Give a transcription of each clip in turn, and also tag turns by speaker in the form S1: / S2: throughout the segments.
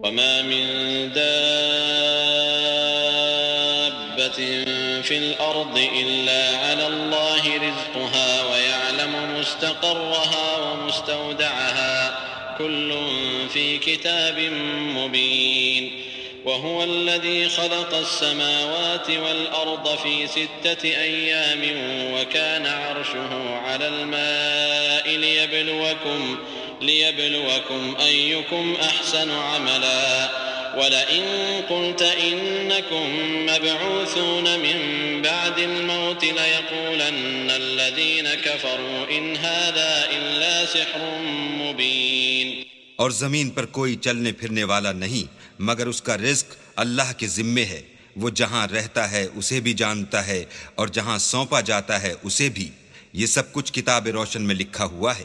S1: وما من دابة في الأرض إلا على الله رزقها ويعلم مستقرها ومستودعها كل في كتاب مبين وهو الذي خلق السماوات والأرض في 6 أيام وكان عرشه على الماء ليبلوكم أيكم أحسن عملا ولئن قلت إنكم مبعوثون من بعد الموت ليقولن الذين كفروا إن هذا إلا سحر مبين.
S2: اور زمین پر کوئی چلنے پھرنے والا نہیں مگر اس کا رزق اللہ کے ذمے ہے. وہ جہاں رہتا ہے اسے بھی جانتا ہے اور جہاں سونپا جاتا ہے اسے بھی. یہ سب کچھ کتاب روشن میں لکھا ہوا ہے.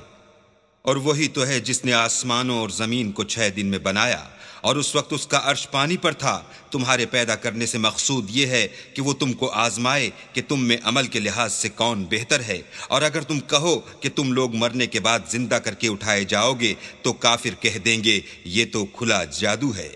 S2: اور وہی تو ہے جس نے آسمانوں اور زمین کو 6 دن میں بنایا اور اس وقت اس کا عرش پانی پر تھا. تمہارے پیدا کرنے سے مقصود یہ ہے کہ وہ تم کو آزمائے کہ تم میں عمل کے لحاظ سے کون بہتر ہے. اور اگر تم کہو کہ تم لوگ مرنے کے بعد زندہ کر کے اٹھائے جاؤ گے تو کافر کہہ دیں گے یہ تو کھلا جادو ہے.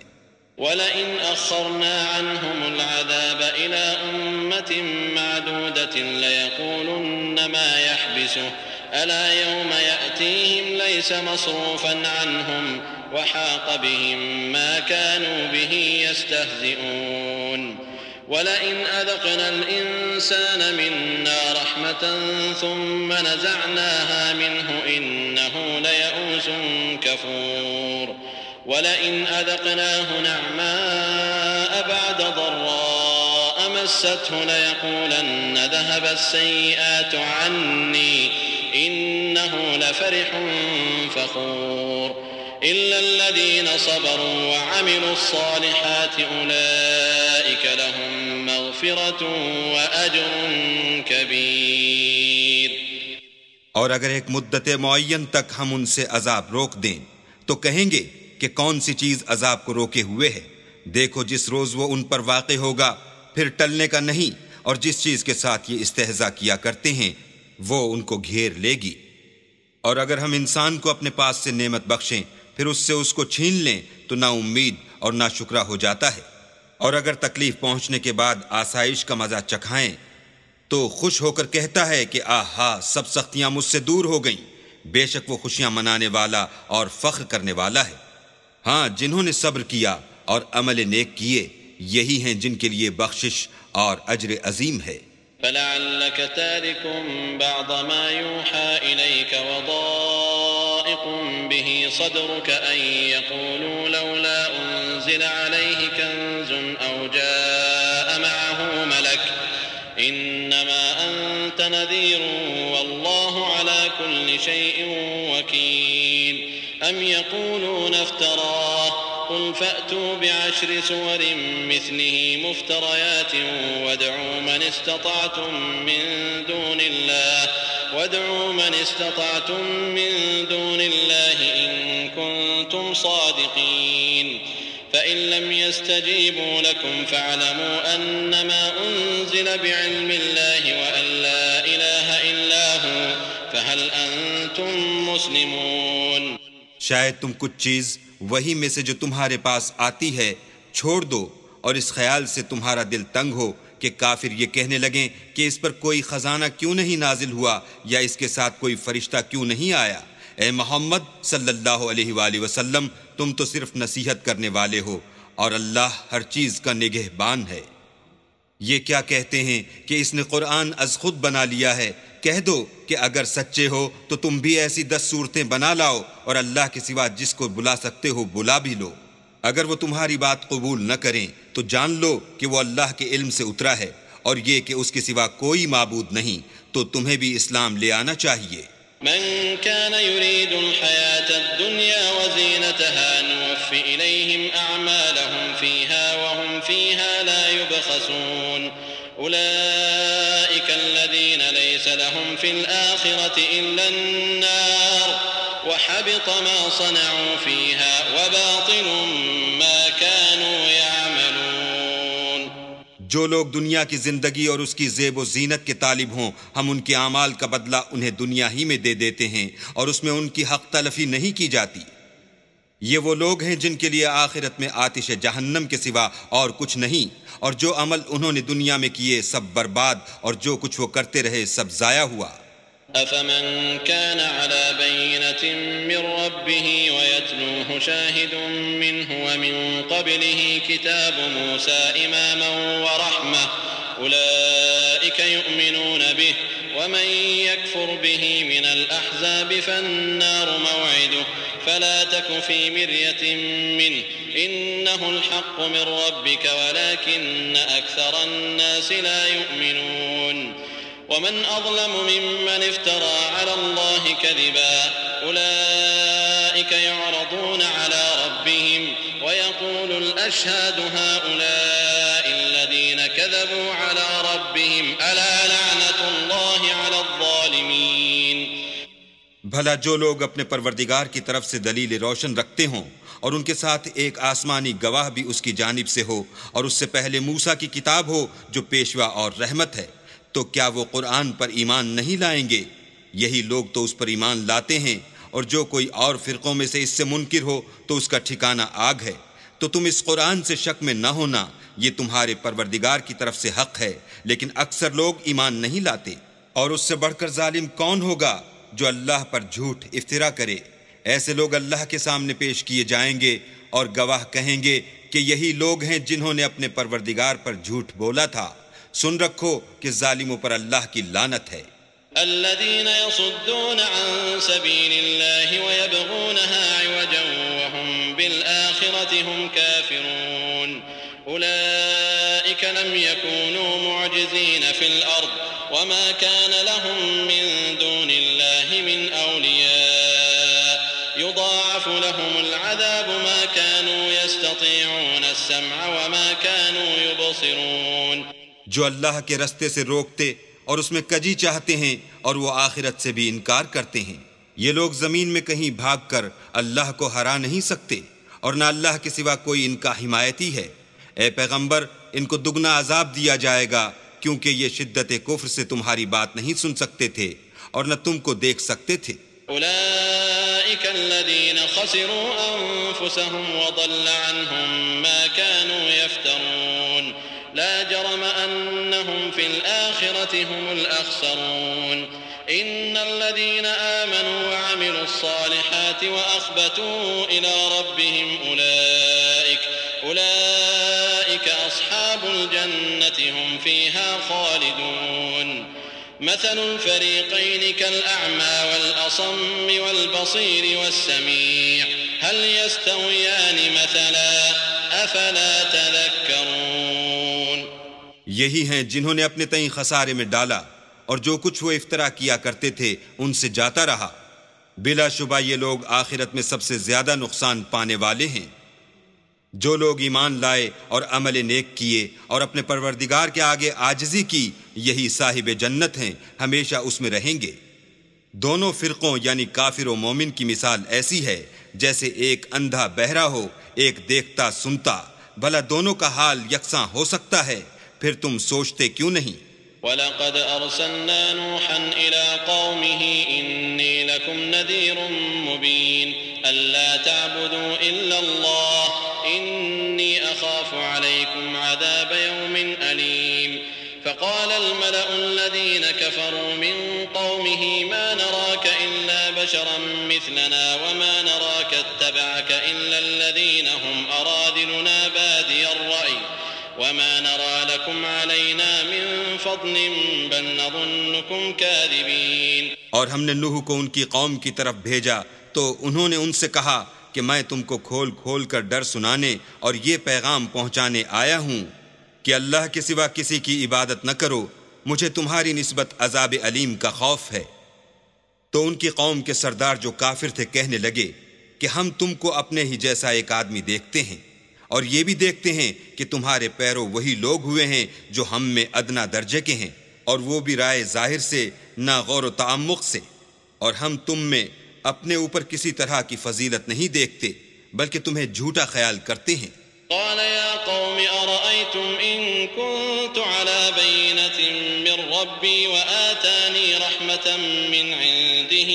S1: وَلَئِنْ أَخَّرْنَا عَنْهُمُ الْعَذَابَ إِلَىٰ أُمَّةٍ مَّعْدُودَةٍ لَّيَقُولُنَّ مَا يَحْبِسُهُ أَلَا يَوْمَ يَأْتِيهِمْ لَيْسَ مَصْرُوفًا عَنْهُمْ وَحَاقَ بِهِم مَّا كَانُوا بِهِ يَسْتَهْزِئُونَ. وَلَئِنْ أَذَقْنَا الْإِنسَانَ مِنَّا رَحْمَةً ثُمَّ نَزَعْنَاهَا مِنْهُ إِنَّهُ لَيَئُوسٌ كَفُورٌ. وَلَئِنْ أَذَقْنَاهُ نَعْمَاءَ بَعْدَ ضَرَّاءَ مَسَّتْهُ لَيَقُولَنَّ ذَهَبَ السَّيِّئَاتُ عَنِّي إِنَّهُ لَفَرِحٌ فَخُورٌ. إِلَّا الَّذِينَ صَبَرُوا وَعَمِلُوا الصَّالِحَاتِ أُولَئِكَ لَهُم مَّغْفِرَةٌ وَأَجْرٌ كَبِيرٌ.
S2: اور اگر ایک مدت معین تک ہم ان سے عذاب روک دیں تو کہیں گے کہ کون سی چیز عذاب کو روکے ہوئے ہے. دیکھو جس روز وہ ان پر واقع ہوگا پھر ٹلنے کا نہیں. اور جس چیز کے ساتھ یہ استہزاء کیا کرتے ہیں وہ ان کو گھیر لے گی. اور اگر ہم انسان کو اپنے پاس سے نعمت بخشیں پھر اس سے اس کو چھین لیں تو نا امید اور نا شکرا ہو جاتا ہے. اور اگر تکلیف پہنچنے کے بعد آسائش کا مزہ چکھائیں تو خوش ہو کر کہتا ہے کہ آہا سب سختیاں مجھ سے دور ہو گئیں. بے شک وہ خوشیاں منانے والا اور فخر کرنے والا ہے. ہاں جنہوں نے صبر کیا اور عمل نیک کیے یہی ہیں جن کے لیے بخشش اور اجر عظیم ہے.
S1: فَلَعَلَّكَ تَارِكٌ بَعْضَ مَا يُوحَىٰ إِلَيْكَ وَضَائِقٌ بِهِ صَدْرُكَ أَن يَقُولُوا لَوْلَا أُنزِلَ عَلَيْهِ كَنزٌ أَوْ جَاءَ مَعَهُ مَلَكٌ إِنَّمَا أَنتَ نَذِيرٌ وَاللَّهُ عَلَىٰ كُلِّ شَيْءٍ وَكِيلٌ. أَمْ يَقُولُونَ افْتَرَاهُ قُلْ فَأْتُوا بِعَشْرِ سُوَرٍ مِّثْلِهِ مُفْتَرَيَاتٍ وَادْعُوا مَنِ اسْتَطَعْتُم مِّن دُونِ اللَّهِ إِن كُنتُمْ صَادِقِينَ. فَإِن لَّمْ يَسْتَجِيبُوا لَكُمْ فَاعْلَمُوا أَنَّمَا أُنزِلَ بِعِلْمِ اللَّهِ وَأَن لَّا إِلَٰهَ إِلَّا هُوَ فَهَلْ أَنتُم مُّسْلِمُونَ.
S2: شاید تم کچھ چیز وہی میں سے جو تمہارے پاس آتی ہے چھوڑ دو اور اس خیال سے تمہارا دل تنگ ہو کہ کافر یہ کہنے لگیں کہ اس پر کوئی خزانہ کیوں نہیں نازل ہوا یا اس کے ساتھ کوئی فرشتہ کیوں نہیں آیا. اے محمد صلی اللہ علیہ وآلہ وسلم تم تو صرف نصیحت کرنے والے ہو اور اللہ ہر چیز کا نگہبان ہے. یہ کیا کہتے ہیں کہ اس نے قرآن از خود بنا لیا ہے. کہہ دو کہ اگر سچے ہو تو تم بھی ایسی 10 صورتیں بنا لاؤ اور اللہ کے سوا جس کو بلا سکتے ہو بلا بھی لو. اگر وہ تمہاری بات قبول نہ کریں تو جان لو کہ وہ اللہ کے علم سے اترا ہے اور یہ کہ اس کے سوا کوئی معبود نہیں تو تمہیں بھی اسلام لے آنا چاہیے.
S1: من كان يريد الحياة الدنيا وزينتها نوفي إليهم أعمالهم فيها وهم فيها لا يبخسون. أولئك الذين ليس لهم في الآخرة إلا النار وحبط ما صنعوا فيها وباطل ما كانوا يعملون.
S2: جو لوگ دنیا کی زندگی اور اس کی زیب و زینت کے طالب ہوں ہم ان کے اعمال کا بدلہ انہیں دنیا ہی میں دے دیتے ہیں اور اس میں ان کی حق تلفی نہیں کی جاتی. یہ وہ لوگ ہیں جن کے لیے آخرت میں آتش جہنم کے سوا اور کچھ نہیں، اور جو عمل انہوں نے دنیا میں کیے سب برباد، اور جو کچھ وہ کرتے رہے سب ضائع ہوا۔
S1: أفمن كان على بينة من ربه ويتلوه شاهد منه ومن قبله كتاب موسى إماما ورحمة أولئك يؤمنون به ومن يكفر به من الأحزاب فالنار موعده فلا تك في مرية منه إنه الحق من ربك ولكن أكثر الناس لا يؤمنون ومن أظلم ممن افترى على الله كذبا أولئك يعرضون على ربهم ويقول الأشهاد هؤلاء الذين كذبوا على ربهم ألا لعنة الله على الظالمين۔
S2: بھلا جو لوگ اپنے پروردگار کی طرف سے دلیل روشن رکھتے ہوں اور ان کے ساتھ ایک آسمانی گواہ بھی اس کی جانب سے ہو اور اس سے پہلے موسیٰ کی کتاب ہو جو پیشوا اور رحمت ہے، تو کیا وہ قرآن پر ایمان نہیں لائیں گے؟ یہی لوگ تو اس پر ایمان لاتے ہیں، اور جو کوئی اور فرقوں میں سے اس سے منکر ہو تو اس کا ٹھکانہ آگ ہے۔ تو تم اس قرآن سے شک میں نہ ہونا، یہ تمہارے پروردگار کی طرف سے حق ہے، لیکن اکثر لوگ ایمان نہیں لاتے۔ اور اس سے بڑھ کر ظالم کون ہوگا جو اللہ پر جھوٹ افترا کرے؟ ایسے لوگ اللہ کے سامنے پیش کیے جائیں گے اور گواہ کہیں گے کہ یہی لوگ ہیں جنہوں نے اپنے پروردگار پر جھوٹ بولا تھا۔ سن رکھو کہ ظالموں پر اللہ کی لعنت ہے۔
S1: الذين يصدون عن سبيل الله ويبغونها عوجا وهم بالآخرة هم كافرون أولئك لم يكونوا معجزين في الأرض وما كان لهم من دون الله من أولياء يضاعف لهم العذاب ما كانوا يستطيعون السمع وما كانوا يبصرون۔
S2: جو اللہ کے رستے سے روکتے اور اس میں کجی چاہتے ہیں اور وہ آخرت سے بھی انکار کرتے ہیں، یہ لوگ زمین میں کہیں بھاگ کر اللہ کو ہرا نہیں سکتے، اور نہ اللہ کے سوا کوئی ان کا حمایتی ہے۔ اے پیغمبر، ان کو دگنا عذاب دیا جائے گا، کیونکہ یہ شدت کفر سے تمہاری بات نہیں سن سکتے تھے اور نہ تم کو دیکھ سکتے تھے۔
S1: أولئك الذين خسروا أنفسهم وضل عنهم ما كانوا يفترون لا جرم أنهم في الآخرة هم الأخسرون إن الذين آمنوا وعملوا الصالحات وأخبتوا إلى ربهم أولئك أصحاب الجنة هم فيها خالدون مثل الفريقين كالأعمى والأصم والبصير والسميع هل يستويان مثلا أفلا تذكرون۔
S2: یہی ہیں جنہوں نے اپنے تئیں خسارے میں ڈالا اور جو کچھ وہ افترا کیا کرتے تھے ان سے جاتا رہا۔ بلا شبہ یہ لوگ آخرت میں سب سے زیادہ نقصان پانے والے ہیں۔ جو لوگ ایمان لائے اور عمل نیک کیے اور اپنے پروردگار کے آگے عاجزی کی، یہی صاحب جنت ہیں، ہمیشہ اس میں رہیں گے۔ دونوں فرقوں یعنی کافر و مومن کی مثال ایسی ہے جیسے ایک اندھا بہرا ہو، ایک دیکھتا سنتا۔ بھلا دونوں کا حال یکساں ہو سکتا ہے؟ پھر تم سوچتے کیوں نہیں؟
S1: وَلَقَدْ أَرْسَلْنَا نُوحًا إِلَىٰ قَوْمِهِ إِنِّي لَكُمْ نَذِيرٌ مُّبِينٌ أَلَّا تَعْبُدُوا إِلَّا اللَّهَ إِنِّي أَخَافُ عَلَيْكُمْ عَذَابَ يَوْمٍ أَلِيمٍ فَقَالَ الْمَلَأُ الَّذِينَ كَفَرُوا مِن قَوْمِهِ مَا نَرَاكَ إِلَّا بَشَرًا مِّثْلَنَا وَمَا نَرَاكَ اتَّبَعَكَ إِلَّا الَّذِينَ هُمْ أَرَاذِلُنَا بَادِيَ الرَّأْيِ وَمَا نَرَىٰ لَكُمْ عَلَيْنَا مِن فَضْلٍ بَلْ نَظُنُّكُمْ كَاذِبِينَ۔
S2: اور ہم نے نوح کو ان کی قوم کی طرف بھیجا تو انہوں نے ان سے کہا کہ میں تم کو کھول کھول کر ڈر سنانے اور یہ پیغام پہنچانے آیا ہوں کہ اللہ کے سوا کسی کی عبادت نہ کرو، مجھے تمہاری نسبت عذاب علیم کا خوف ہے۔ تو ان کی قوم کے سردار جو کافر تھے کہنے لگے کہ ہم تم کو اپنے ہی جیسا ایک آدمی دیکھتے ہیں، اور یہ بھی دیکھتے ہیں کہ تمہارے پیرو وہی لوگ ہوئے ہیں جو ہم میں ادنا درجے کے ہیں، اور وہ بھی رائے ظاہر سے نہ غور و تعمق سے، اور ہم تم میں اپنے اوپر کسی طرح کی فضیلت نہیں دیکھتے بلکہ تمہیں جھوٹا خیال کرتے ہیں۔
S1: قال يا قوم أرأيتم إن كنت على بينة من ربي وآتاني رحمة من عنده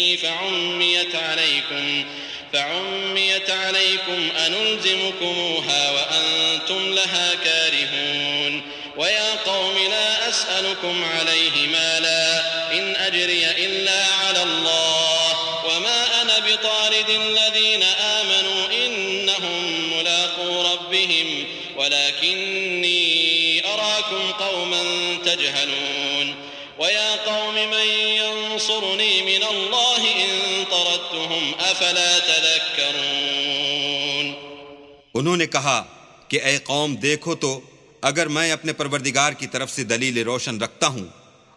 S1: فعميت عليكم أنلزمكموها وأنتم لها كارهون ويا قوم لا أسألكم عليه مالا إن أجري إلا على الله وما أنا بطارد الذين آمنوا إنهم ملاقو ربهم ولكني أراكم قوما تجهلون ويا قوم من ينصرني من الله إن طردتهم أفلا تذكرون.
S2: انہوں نے کہا کہ اے قوم دیکھو تو اگر میں اپنے پروردگار کی طرف سے دلیل روشن رکھتا ہوں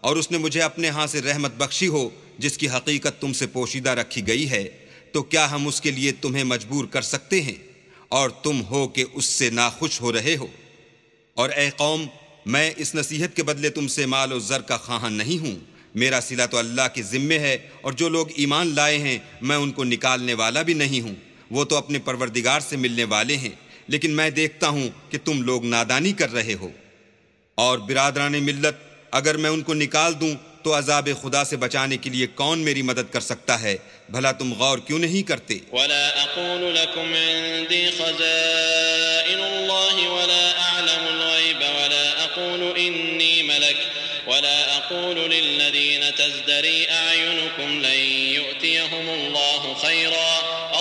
S2: اور اس نے مجھے اپنے ہاں سے رحمت بخشی ہو جس کی حقیقت تم سے پوشیدہ رکھی گئی ہے تو کیا ہم اس کے لیے تمہیں مجبور کر سکتے ہیں اور تم ہو کہ اس سے ناخوش ہو رہے ہو؟ اور اے قوم میں اس نصیحت کے بدلے تم سے مال و زر کا خواہاں نہیں ہوں. میرا صلہ تو اللہ کے ذمے ہے اور جو لوگ ایمان لائے ہیں میں ان کو نکالنے والا بھی نہیں ہوں. وہ تو اپنے پروردگار سے ملنے والے ہیں لیکن میں دیکھتا ہوں کہ تم لوگ نادانی کر رہے ہو. اور برادران ملت اگر میں ان کو نکال دوں تو عذاب خدا سے بچانے کے لیے کون میری مدد کر سکتا ہے؟ بھلا تم غور کیوں نہیں کرتے؟
S1: ولا اقول لكم عندي خزائن الله ولا اعلم الغيب ولا اقول اني ملك ولا اقول للذين تزدري اعينكم لن يؤتيهم الله خيرا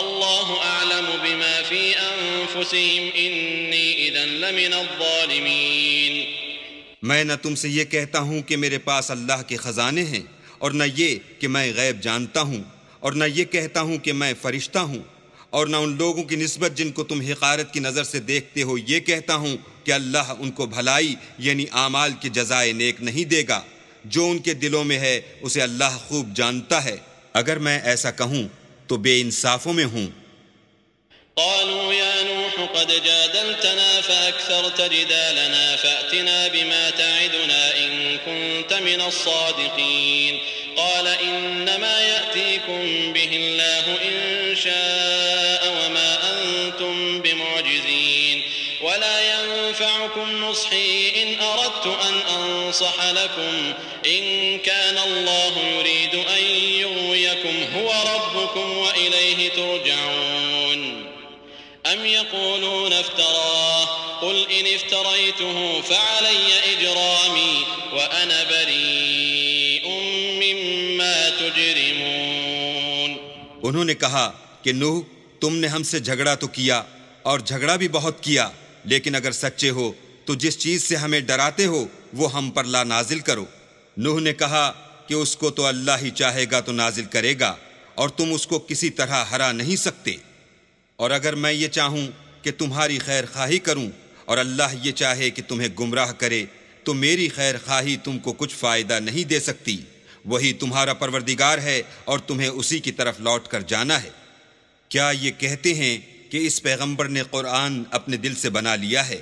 S1: الله اعلم بما في انفسهم اني اذا لمن الظالمين.
S2: میں نہ تم سے یہ کہتا ہوں کہ میرے پاس اللہ کے خزانے ہیں اور نہ یہ کہ میں غیب جانتا ہوں اور نہ یہ کہتا ہوں کہ میں فرشتہ ہوں اور نہ ان لوگوں کی نسبت جن کو تم حقارت کی نظر سے دیکھتے ہو یہ کہتا ہوں کہ اللہ ان کو بھلائی یعنی اعمال کی جزائے نیک نہیں دے گا. جو ان کے دلوں میں ہے اسے اللہ خوب جانتا ہے. اگر میں ایسا کہوں تو بے انصافوں میں ہوں.
S1: قالوا يا نوح قد جادلتنا فأكثرت جدالنا فأتنا بما تعدنا إن كنت من الصادقين. قال إنما يأتيكم به الله إن شاء وما أنتم بمعجزين ولا ينفعكم نصحي إن أردت أن أنصح لكم إن كان الله يريد أن يغويكم هو ربكم وإليه ترجعون. أم يقولون افتراه قل إن افتريته فعلي إجرامي وأنا بريء مما تجرمون.
S2: انہوں نے کہا کہ نوح تم نے ہم سے جھگڑا تو کیا اور جھگڑا بھی بہت کیا لیکن اگر سچے ہو تو جس چیز سے ہمیں ڈراتے ہو وہ ہم پر لا نازل کرو. نوح نے کہا کہ اس کو تو اللہ ہی چاہے گا تو نازل کرے گا اور تم اس کو کسی طرح ہرا نہیں سکتے. اور اگر میں یہ چاہوں کہ تمہاری خیر خواہی کروں اور اللہ یہ چاہے کہ تمہیں گمراہ کرے تو میری خیر خواہی تم کو کچھ فائدہ نہیں دے سکتی. وہی تمہارا پروردگار ہے اور تمہیں اسی کی طرف لوٹ کر جانا ہے. کیا یہ کہتے ہیں کہ اس پیغمبر نے قرآن اپنے دل سے بنا لیا ہے؟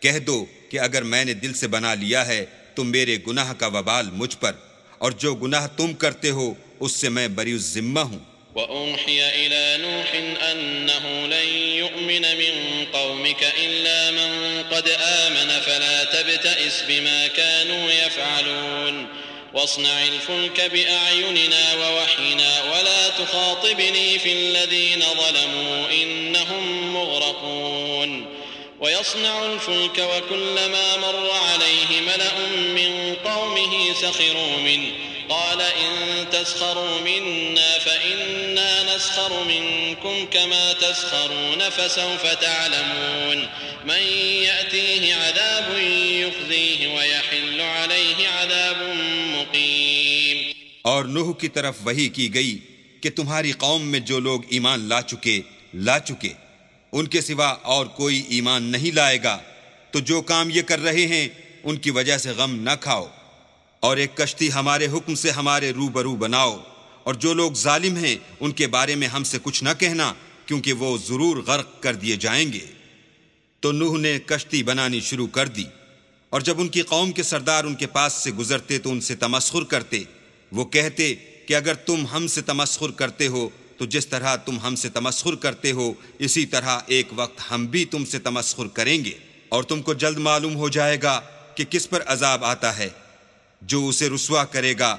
S2: کہہ دو کہ اگر میں نے دل سے بنا لیا ہے تو میرے گناہ کا وبال مجھ پر اور جو گناہ تم کرتے ہو اس سے میں بری الذمہ ہوں.
S1: وأوحي إلى نوح أنه لن يؤمن من قومك إلا من قد آمن فلا تبتئس بما كانوا يفعلون واصنع الفلك بأعيننا ووحينا ولا تخاطبني في الذين ظلموا إنهم مغرقون. ويصنع الفلك وكلما مر عليه ملأ من قومه سخروا منه قال إن تسخروا منا فإنا نسخر منكم كما تسخرون فسوف تعلمون من يأتيه عذاب يخزيه ويحل عليه عذاب مقيم.
S2: اور نوح کی طرف وحی کی گئی کہ تمہاری قوم میں جو لوگ ایمان لا چکے ان کے سوا اور کوئی ایمان نہیں لائے گا تو جو کام یہ کر رہے ہیں ان کی وجہ سے غم نہ کھاؤ اور ایک کشتی ہمارے حکم سے ہمارے روبرو بناؤ اور جو لوگ ظالم ہیں ان کے بارے میں ہم سے کچھ نہ کہنا کیونکہ وہ ضرور غرق کر دیے جائیں گے. تو نوح نے کشتی بنانی شروع کر دی اور جب ان کی قوم کے سردار ان کے پاس سے گزرتے تو ان سے تمسخر کرتے. وہ کہتے کہ اگر تم ہم سے تمسخر کرتے ہو تو جس طرح تم ہم سے تمسخر کرتے ہو اسی طرح ایک وقت ہم بھی تم سے تمسخر کریں گے اور تم کو جلد معلوم ہو جائے گا کہ کس پر عذاب آتا ہے جو اسے رسوا کرے گا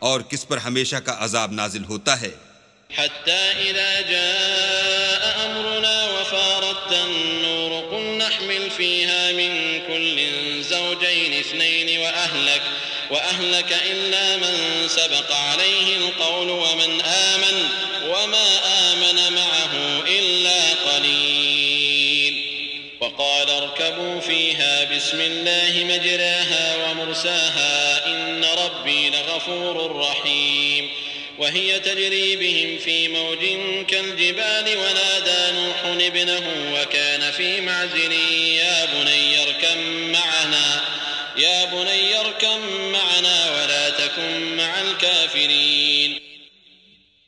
S2: اور کس پر ہمیشہ کا عذاب نازل ہوتا ہے.
S1: حتى إذا جاء أمرنا وفارت النور قل نحمل فيها من كل زوجين اثنين وأهلك إلا من سبق عليه القول ومن آمن وما آمن معه إلا قليل وقال اركبوا فيها بسم الله مجراها ومرساها إن ربي لغفور رحيم وهي تجري بهم في موج كالجبال ونادى نوح ابنه وكان في معزل يا بني اركب معنا ولا تكن مع الكافرين.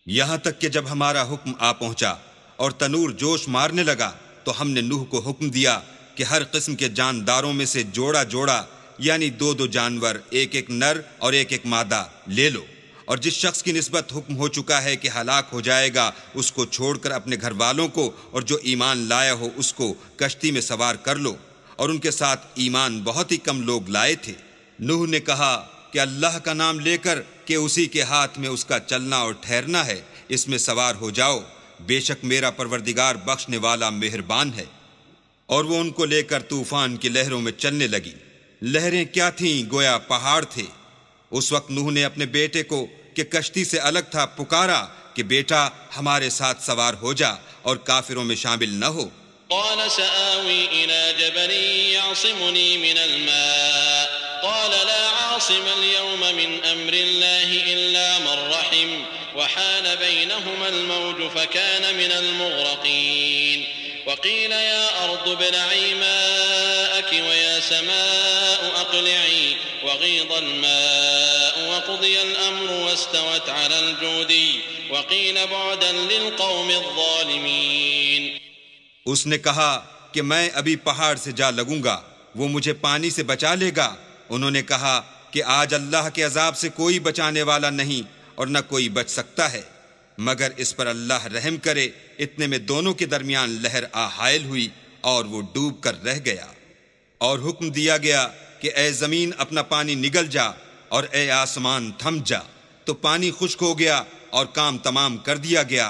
S2: یہاں تک کہ جب ہمارا حکم آ پہنچا اور تنور جوش مارنے لگا تو ہم نے نوح کو حکم دیا کہ ہر قسم کے جانداروں میں سے جوڑا جوڑا یعنی 2 جانور، ایک نر اور ایک مادہ لے لو، اور جس شخص کی نسبت حکم ہو چکا ہے کہ ہلاک ہو جائے گا اس کو چھوڑ کر اپنے گھر والوں کو اور جو ایمان لایا ہو اس کو کشتی میں سوار کر لو. اور ان کے ساتھ ایمان بہت ہی کم لوگ لائے تھے. نوح نے کہا کہ اللہ کا نام لے کر کہ اسی کے ہاتھ میں اس کا چلنا اور ٹھہرنا ہے، اس میں سوار ہو جاؤ، بے شک میرا پروردگار بخشنے والا مہربان ہے. اور وہ ان کو لے کر طوفان کی لہروں میں چلنے لگی. لہریں کیا تھیں، گویا پہاڑ تھے. اس وقت نوح نے اپنے بیٹے کو کہ کشتی سے الگ تھا پکارا کہ بیٹا ہمارے ساتھ سوار ہو جا اور کافروں میں شامل نہ ہو.
S1: قال سآوي إلى جبل يعصمني من الماء قال لا عاصم اليوم من أمر الله إلا من رحم وحال بينهما الموج فكان من المغرقين. وقيل يا أرض ابلعي ماءك ويا سماء أقلعي وغيض الماء وقضي الأمر واستوت على الجودي وقيل بعدا للقوم الظالمين.
S2: اس نے کہا کہ میں ابھی پہاڑ سے جا لگوں گا، وہ مجھے پانی سے بچا لے گا. انہوں نے کہا کہ آج اللہ کے عذاب سے کوئی بچانے والا نہیں اور نہ کوئی بچ سکتا ہے مگر اس پر اللہ رحم کرے. اتنے میں دونوں کے درمیان لہر حائل ہوئی اور وہ ڈوب کر رہ گیا. اور حکم دیا گیا کہ اے زمین اپنا پانی نگل جا اور اے آسمان تھم جا. تو پانی خشک ہو گیا اور کام تمام کر دیا گیا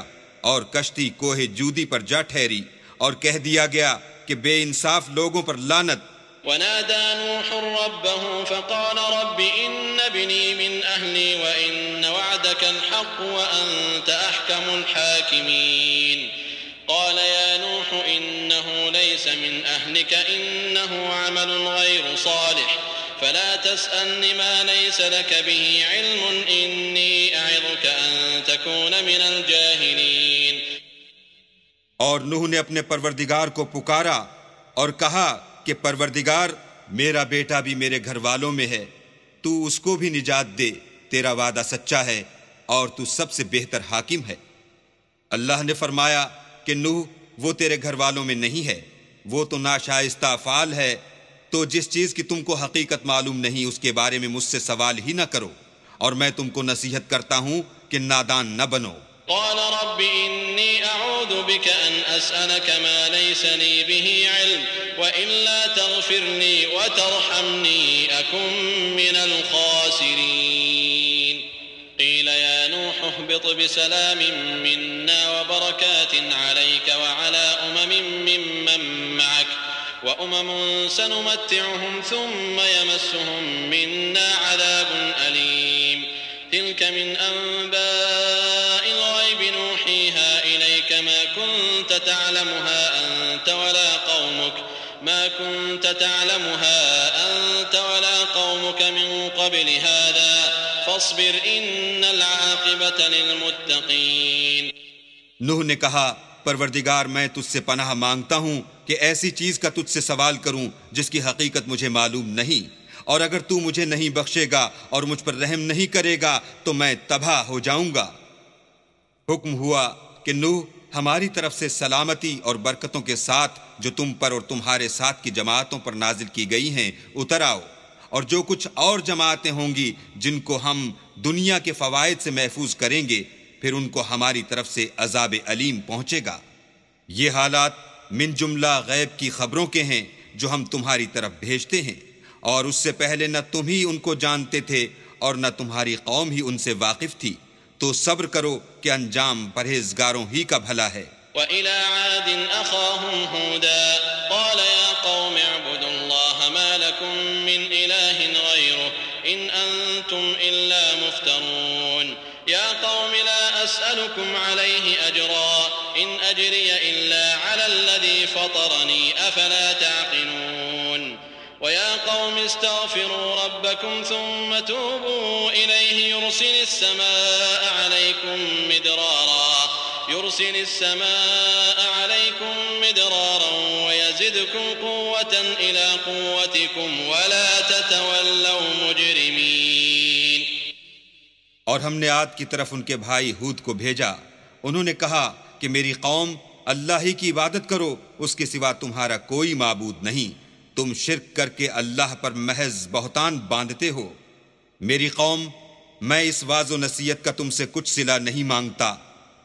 S2: اور کشتی کوہ جودی پر جا ٹھہری اور کہہ دیا گیا کہ بے انصاف لوگوں پر لعنت.
S1: ونادى نوح ربه فقال رب إن ابني من أهلي وإن وعدك الحق وأنت أحكم الحاكمين. قال يا نوح إنه ليس من أهلك إنه عمل غير صالح فلا تسألني ما ليس لك به علم إني أعظك أن تكون من الجاهلين.
S2: اور نوح نے اپنے پروردگار کو پکارا اور کہا کہ پروردگار میرا بیٹا بھی میرے گھر والوں میں ہے، تو اس کو بھی نجات دے، تیرا وعدہ سچا ہے اور تو سب سے بہتر حاکم ہے. اللہ نے فرمایا کہ نوح وہ تیرے گھر والوں میں نہیں ہے، وہ تو ناشائستہ افعال ہے. تو جس چیز کی تم کو حقیقت معلوم نہیں اس کے بارے میں مجھ سے سوال ہی نہ کرو، اور میں تم کو نصیحت کرتا ہوں کہ نادان نہ بنو.
S1: قال رب إني أعوذ بك أن أسألك ما ليس لي به علم وإلا تغفر لي وترحمني أكن من الخاسرين. قيل يا نوح اهبط بسلام منا وبركات عليك وعلى ممن معك وأمم سنمتعهم ثم يمسهم منا عذاب أليم. تلك من أنباء الغيب نوحيها إليك ما كنت تعلمها أنت ولا قومك من قبل هذا فاصبر إن العاقبة للمتقين.
S2: نوح نے کہا پروردگار میں تجھ سے پناہ مانگتا ہوں کہ ایسی چیز کا تجھ سے سوال کروں جس کی حقیقت مجھے معلوم نہیں، اور اگر تو مجھے نہیں بخشے گا اور مجھ پر رحم نہیں کرے گا تو میں تباہ ہو جاؤں گا. حکم ہوا کہ نوح ہماری طرف سے سلامتی اور برکتوں کے ساتھ جو تم پر اور تمہارے ساتھ کی جماعتوں پر نازل کی گئی ہیں اتر آؤ، اور جو کچھ اور جماعتیں ہوں گی جن کو ہم دنیا کے فوائد سے محفوظ کریں گے پھر ان کو ہماری طرف سے عذاب علیم پہنچے گا. یہ حالات من جملہ غیب کی خبروں کے ہیں جو ہم تمہاری طرف بھیجتے ہیں، اور اس سے پہلے نہ تم ہی ان کو جانتے تھے اور نہ تمہاری قوم ہی ان سے واقف تھی. تو صبر کرو کہ انجام پرہیزگاروں ہی کا بھلا ہے۔
S1: وَإِلَى عَادٍ أَخَاهُمْ هُودًا قَالَ يَا قَوْمِ اعْبُدُوا اللَّهَ مَا لَكُمْ مِنْ إِلَٰهٍ غَيْرُهُ إِنْ أَنْتُمْ إِلَّا مُفْتَرُونَ يَا قَوْمِ لَا أَسْأَلُكُمْ عَلَيْهِ أَجْرًا إِنْ أَجْرِيَ إِلَّا عَلَى الَّذِي فَطَرَنِي أَفَلَا تَعْقِلُونَ وَيَا قَوْمِ اسْتَغْفِرُوا رَبَّكُمْ ثُمَّ تُوبُوا إِلَيْهِ يُرْسِلِ السَّمَاءَ عَلَيْكُمْ مِدْرَارًا وَيَزِدْكُمْ قُوَّةً إِلَى قُوَّتِكُمْ وَلَا تَتَوَلَّوْا مُجْرِمِينَ۔
S2: اور ہم نے عاد کی طرف ان کے بھائی ہود کو بھیجا، انہوں نے کہا کہ میری قوم اللہ ہی کی عبادت کرو، اس کے سوا تمہارا کوئی معبود نہیں، تم شرک کر کے اللہ پر محض بہتان باندھتے ہو۔ میری قوم، میں اس واعظ و نصیحت کا تم سے کچھ صلہ نہیں مانگتا،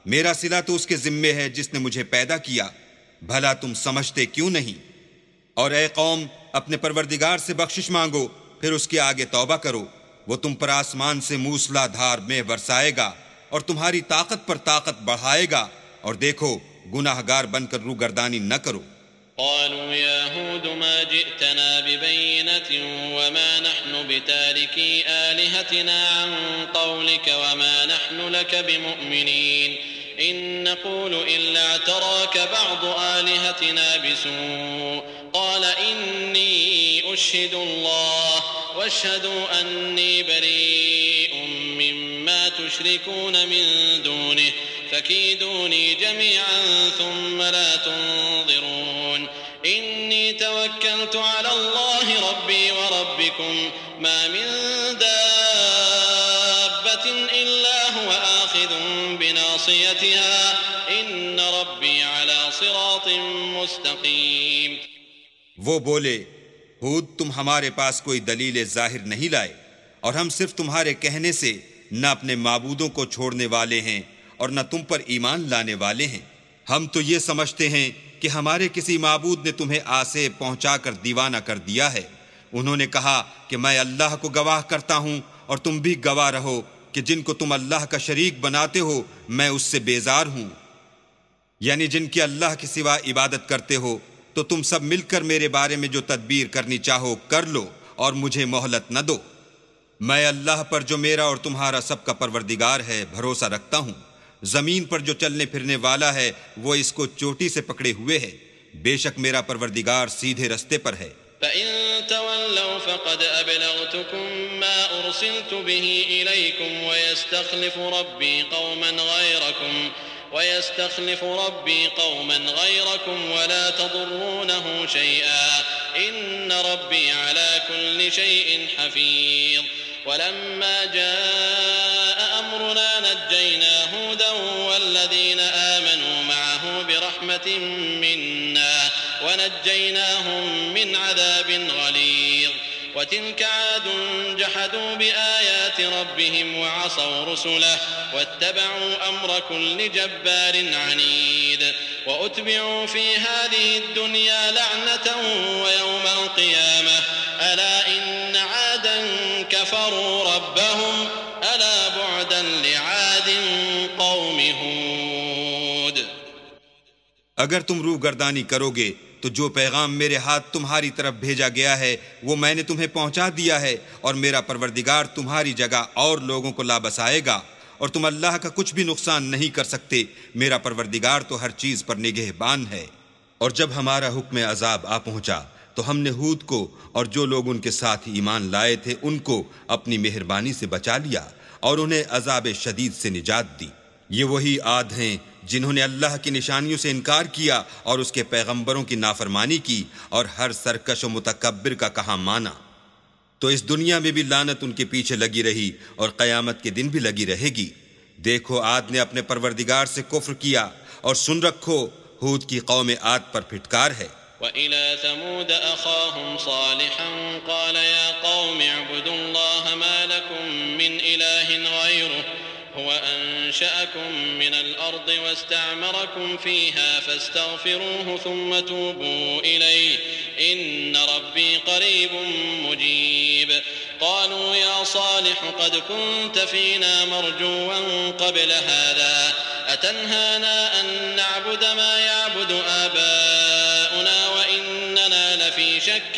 S2: میرا صلہ تو اس کے ذمے ہے جس نے مجھے پیدا کیا، بھلا تم سمجھتے کیوں نہیں؟ اور اے قوم، اپنے پروردگار سے بخشش مانگو، پھر اس کے آگے توبہ کرو، وہ تم پر آسمان سے موسلا دھار میں برسائے گا اور تمہاری طاقت پر طاقت بڑھائے گا، اور دیکھو گناہ گار بن کر روگردانی نہ کرو۔
S1: قالوا يا هود ما جئتنا ببينة وما نحن بتاركي آلهتنا عن قولك وما نحن لك بمؤمنين إن نقول إلا اعتراك بعض آلهتنا بسوء قال إني أشهد الله واشهدوا أني بريء مما تشركون من دونه فكيدوني جميعا ثم لا تنظرون إني توكلت على الله ربي وربكم ما من دابة إلا هو آخذ بناصيتها إن ربي على صراط مستقيم۔
S2: وہ بولے، ہود تم ہمارے پاس کوئی دلیل ظاہر نہیں لائے، اور ہم صرف تمہارے کہنے سے نہ اپنے معبودوں کو چھوڑنے والے ہیں اور نہ تم پر ایمان لانے والے ہیں۔ ہم تو یہ سمجھتے ہیں کہ ہمارے کسی معبود نے تمہیں آسیب پہنچا کر دیوانہ کر دیا ہے۔ انہوں نے کہا کہ میں اللہ کو گواہ کرتا ہوں اور تم بھی گواہ رہو کہ جن کو تم اللہ کا شریک بناتے ہو میں اس سے بیزار ہوں، یعنی جن کی اللہ کے سوا عبادت کرتے ہو، تو تم سب مل کر میرے بارے میں جو تدبیر کرنی چاہو کر لو اور مجھے مہلت نہ دو۔ میں اللہ پر جو میرا اور تمہارا سب کا پروردگار ہے بھروسہ رکھتا ہوں، زمین پر جو چلنے پھرنے والا ہے وہ اس کو چوٹی سے پکڑے ہوئے ہے، بے شک میرا پروردگار سیدھے رستے پر ہے۔
S1: فَإِن تَوَلَّوْا فَقَدْ أَبْلَغْتُكُم مَّا أُرْسِلْتُ بِهِ إِلَيْكُمْ وَيَسْتَخْلِفُ رَبِّي قَوْمًا غَيْرَكُمْ وَلَا تَضُرُّونَهُ شَيْئًا إِنَّ رَبِّي عَلَى كُلِّ شَيْءٍ حَفِيظٌ وَلَمَّا جَاءَ أَمْرُنَا نَجَّيْنَا هُودًا وَالَّذِينَ آمَنُوا مَعَهُ بِرَحْمَةٍ مِّنَّا وَنَجَّيْنَاهُم مِّنْ عَذَابٍ غَلِيظٍ وَتِلْكَ عَادٌ جَحَدُوا بِآيَاتِ رَبِّهِمْ وَعَصَوْا رُسُلَهُ وَاتَّبَعُوا أَمْرَ كُلِّ جَبَّارٍ عَنِيدٍ وَأُتْبِعُوا فِي هَٰذِهِ الدُّنْيَا لَعْنَةً وَيَوْمَ الْقِيَامَةِ أَلَا إِنَّ عَادًا كَفَرُوا رَبَّهُمْ أَلَا بُعْدًا لِعَادٍ قَوْمِ هُودٍ۔
S2: اگر تم روگردانی کرو گے تو جو پیغام میرے ہاتھ تمہاری طرف بھیجا گیا ہے وہ میں نے تمہیں پہنچا دیا ہے، اور میرا پروردگار تمہاری جگہ اور لوگوں کو لا بسائے گا، اور تم اللہ کا کچھ بھی نقصان نہیں کر سکتے، میرا پروردگار تو ہر چیز پر نگہبان ہے۔ اور جب ہمارا حکم عذاب آ پہنچا تو ہم نے ہود کو اور جو لوگ ان کے ساتھ ایمان لائے تھے ان کو اپنی مہربانی سے بچا لیا اور انہیں عذاب شدید سے نجات دی۔ یہ وہی عاد ہیں جنہوں نے اللہ کی نشانیوں سے انکار کیا اور اس کے پیغمبروں کی نافرمانی کی اور ہر سرکش و متکبر کا کہا مانا۔ تو اس دنیا میں بھی لعنت ان کے پیچھے لگی رہی اور قیامت کے دن بھی لگی رہے گی۔ دیکھو عاد نے اپنے پروردگار سے کفر کیا، اور سن رکھو ہود کی قوم عاد پر پھٹکار ہے۔
S1: وَإِلَى ثَمُودَ أَخَاهُمْ صَالِحًا قَالَ يَا قَوْمِ اعْبُدُوا اللَّهَ مَا لَكُم مِّنْ إِلَٰهٍ غَيْرُهُ هو أنشأكم من الأرض واستعمركم فيها فاستغفروه ثم توبوا إليه إن ربي قريب مجيب قالوا يا صالح قد كنت فينا مرجوا قبل هذا أتنهانا أن نعبد ما يعبد آباؤنا وإننا لفي شك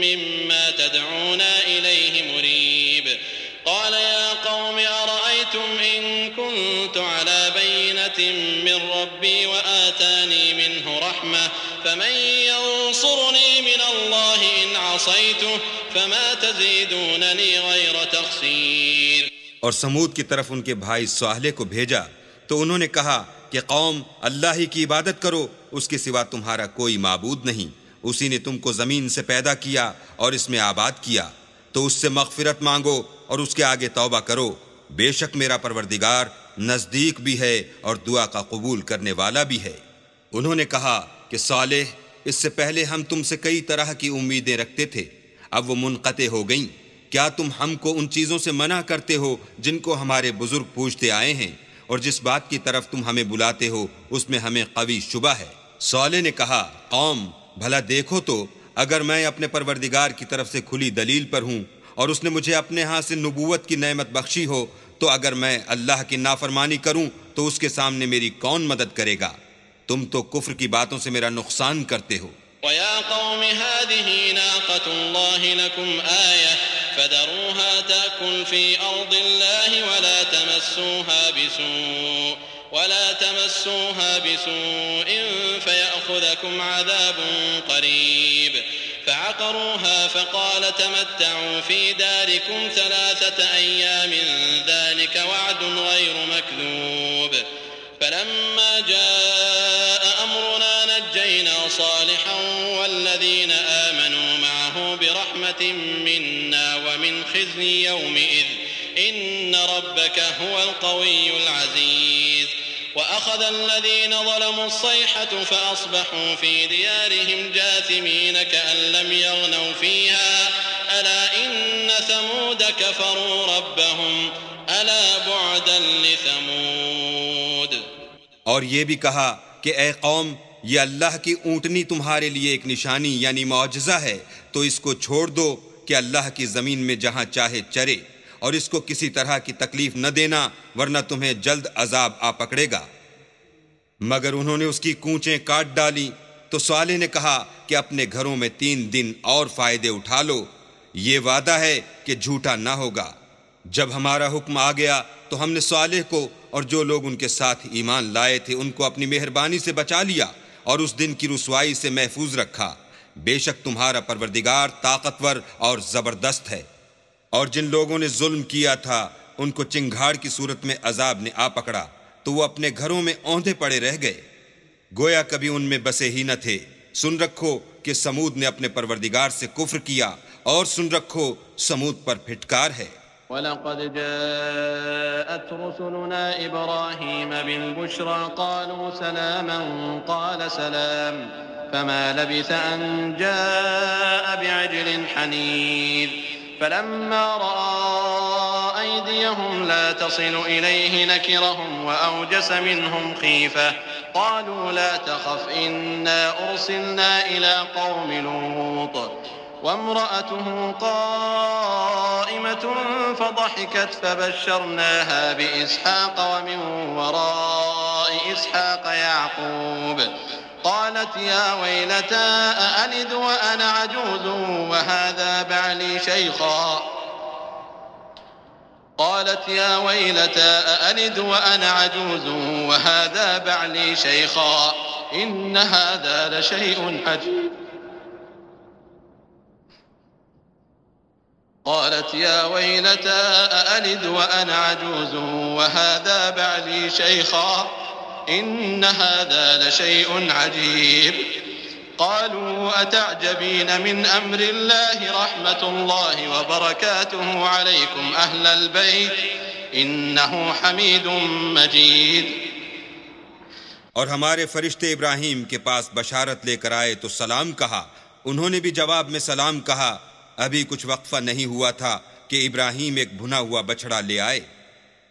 S1: مما تدعونا إليه مريب قال يا قوم أرأيتم إن كنت على بينة من ربي وآتاني منه رحمة فمن ينصرني من الله إن عصيته فما تزيدونني غير تخسير.
S2: اور سمود کی طرف ان کے بھائی صالح کو بھیجا تو انہوں نے کہا کہ قوم اللہ ہی کی عبادت کرو، اس کے سوا تمہارا کوئی معبود نہیں، اسی نے تم کو زمین سے پیدا کیا اور اس میں آباد کیا، تو اس سے مغفرت مانگو اور اس کے آگے توبہ کرو، بے شک میرا پروردگار نزدیک بھی ہے اور دعا کا قبول کرنے والا بھی ہے. انہوں نے کہا کہ صالح اس سے پہلے ہم تم سے کئی طرح کی امیدیں رکھتے تھے، اب وہ منقطع ہو گئیں. کیا تم ہم کو ان چیزوں سے منع کرتے ہو جن کو ہمارے بزرگ پوچھتے آئے ہیں، اور جس بات کی طرف تم ہمیں بلاتے ہو اس میں ہمیں قوی شبہ ہے. صالح نے کہا قوم بھلا دیکھو تو اگر میں اپنے پروردگار کی طرف سے کھلی دلیل پر ہوں اور اس نے مجھے اپنے ہاں سے نبوت کی نعمت بخشی ہو، تو اگر میں اللہ کی نافرمانی کروں تو اس کے سامنے میری کون مدد کرے گا؟ تم تو کفر کی باتوں سے میرا نقصان کرتے ہو.
S1: وَيَا قَوْمِ هَذِهِ نَاقَةُ اللَّهِ لَكُمْ آيَةً فَذَرُوهَا تَأْكُلْ فِي أَرْضِ اللَّهِ وَلَا تَمَسُّوهَا بِسُوءٍ فَيَأْخُذَكُمْ عَذَابٌ قَرِيبٌ. فعقروها فقال تمتعوا في داركم 3 أيام ذلك وعد غير مكذوب. فلما جاء أمرنا نجينا صالحا والذين آمنوا معه برحمة منا ومن خزي يومئذ إن ربك هو القوي العزيز. وأخذ الذين ظلموا الصيحة فأصبحوا في ديارهم جاثمين كأن لم يغنوا فيها ألا إن ثمود كفروا ربهم ألا بعدا لثمود.
S2: اور یہ بھی کہا کہ اے قوم یہ اللہ کی اونٹنی تمہارے لیے ایک نشانی یعنی معجزہ ہے، تو اس کو چھوڑ دو کہ اللہ کی زمین میں جہاں چاہے چرے، اور اس کو کسی طرح کی تکلیف نہ دینا ورنہ تمہیں جلد عذاب آ پکڑے گا. مگر انہوں نے اس کی کونچیں کاٹ ڈالی. تو صالح نے کہا کہ اپنے گھروں میں 3 دن اور فائدے اٹھا لو، یہ وعدہ ہے کہ جھوٹا نہ ہوگا. جب ہمارا حکم آ گیا تو ہم نے صالح کو اور جو لوگ ان کے ساتھ ایمان لائے تھے ان کو اپنی مہربانی سے بچا لیا اور اس دن کی رسوائی سے محفوظ رکھا. بے شک تمہارا پروردگار طاقتور اور زبردست ہے. اور جن لوگوں نے ظلم کیا تھا ان کو چنگھاڑ کی صورت میں عذاب نے آ پکڑا تو وہ اپنے گھروں میں اوندھے پڑے رہ گئے، گویا کبھی ان میں بسے ہی نہ تھے. سن رکھو کہ سمود نے اپنے پروردگار سے کفر کیا، اور سن رکھو سمود پر پھٹکار ہے.
S1: وَلَقَدْ جَاءَتْ رُسُلُنَا إِبْرَاهِيمَ بِالْبُشْرَى قَالُوا سَلَامًا قَالَ سَلَامٌ فَمَا لَبِثَ أَن جَاءَ بِعِجْلٍ حَنِيذٍ. فلما رأى أيديهم لا تصل إليه نكرهم وأوجس منهم خيفة قالوا لا تخف إنا أرسلنا إلى قوم لوط. وامرأته قائمة فضحكت فبشرناها بإسحاق ومن وراء إسحاق يعقوب. قالت يا ويلتى أألد وأنا عجوز وهذا بعلي شيخا قالت يا ويلتى أألد وأنا عجوز وهذا بعلي شيخا إن هذا لشيء عجيب. قالت يا ويلتى أألد وأنا عجوز وهذا بعلي شيخا إن هذا لشيء عجيب. قالوا أتعجبين من أمر الله رحمة الله وبركاته عليكم أهل البيت إنه حميد مجيد.
S2: اور ہمارے فرشتے ابراہیم کے پاس بشارت لے کر آئے تو سلام کہا. انہوں نے بھی جواب میں سلام کہا. ابھی کچھ وقفہ نہیں ہوا تھا کہ ابراہیم ایک بھنا ہوا بچڑا لے آئے.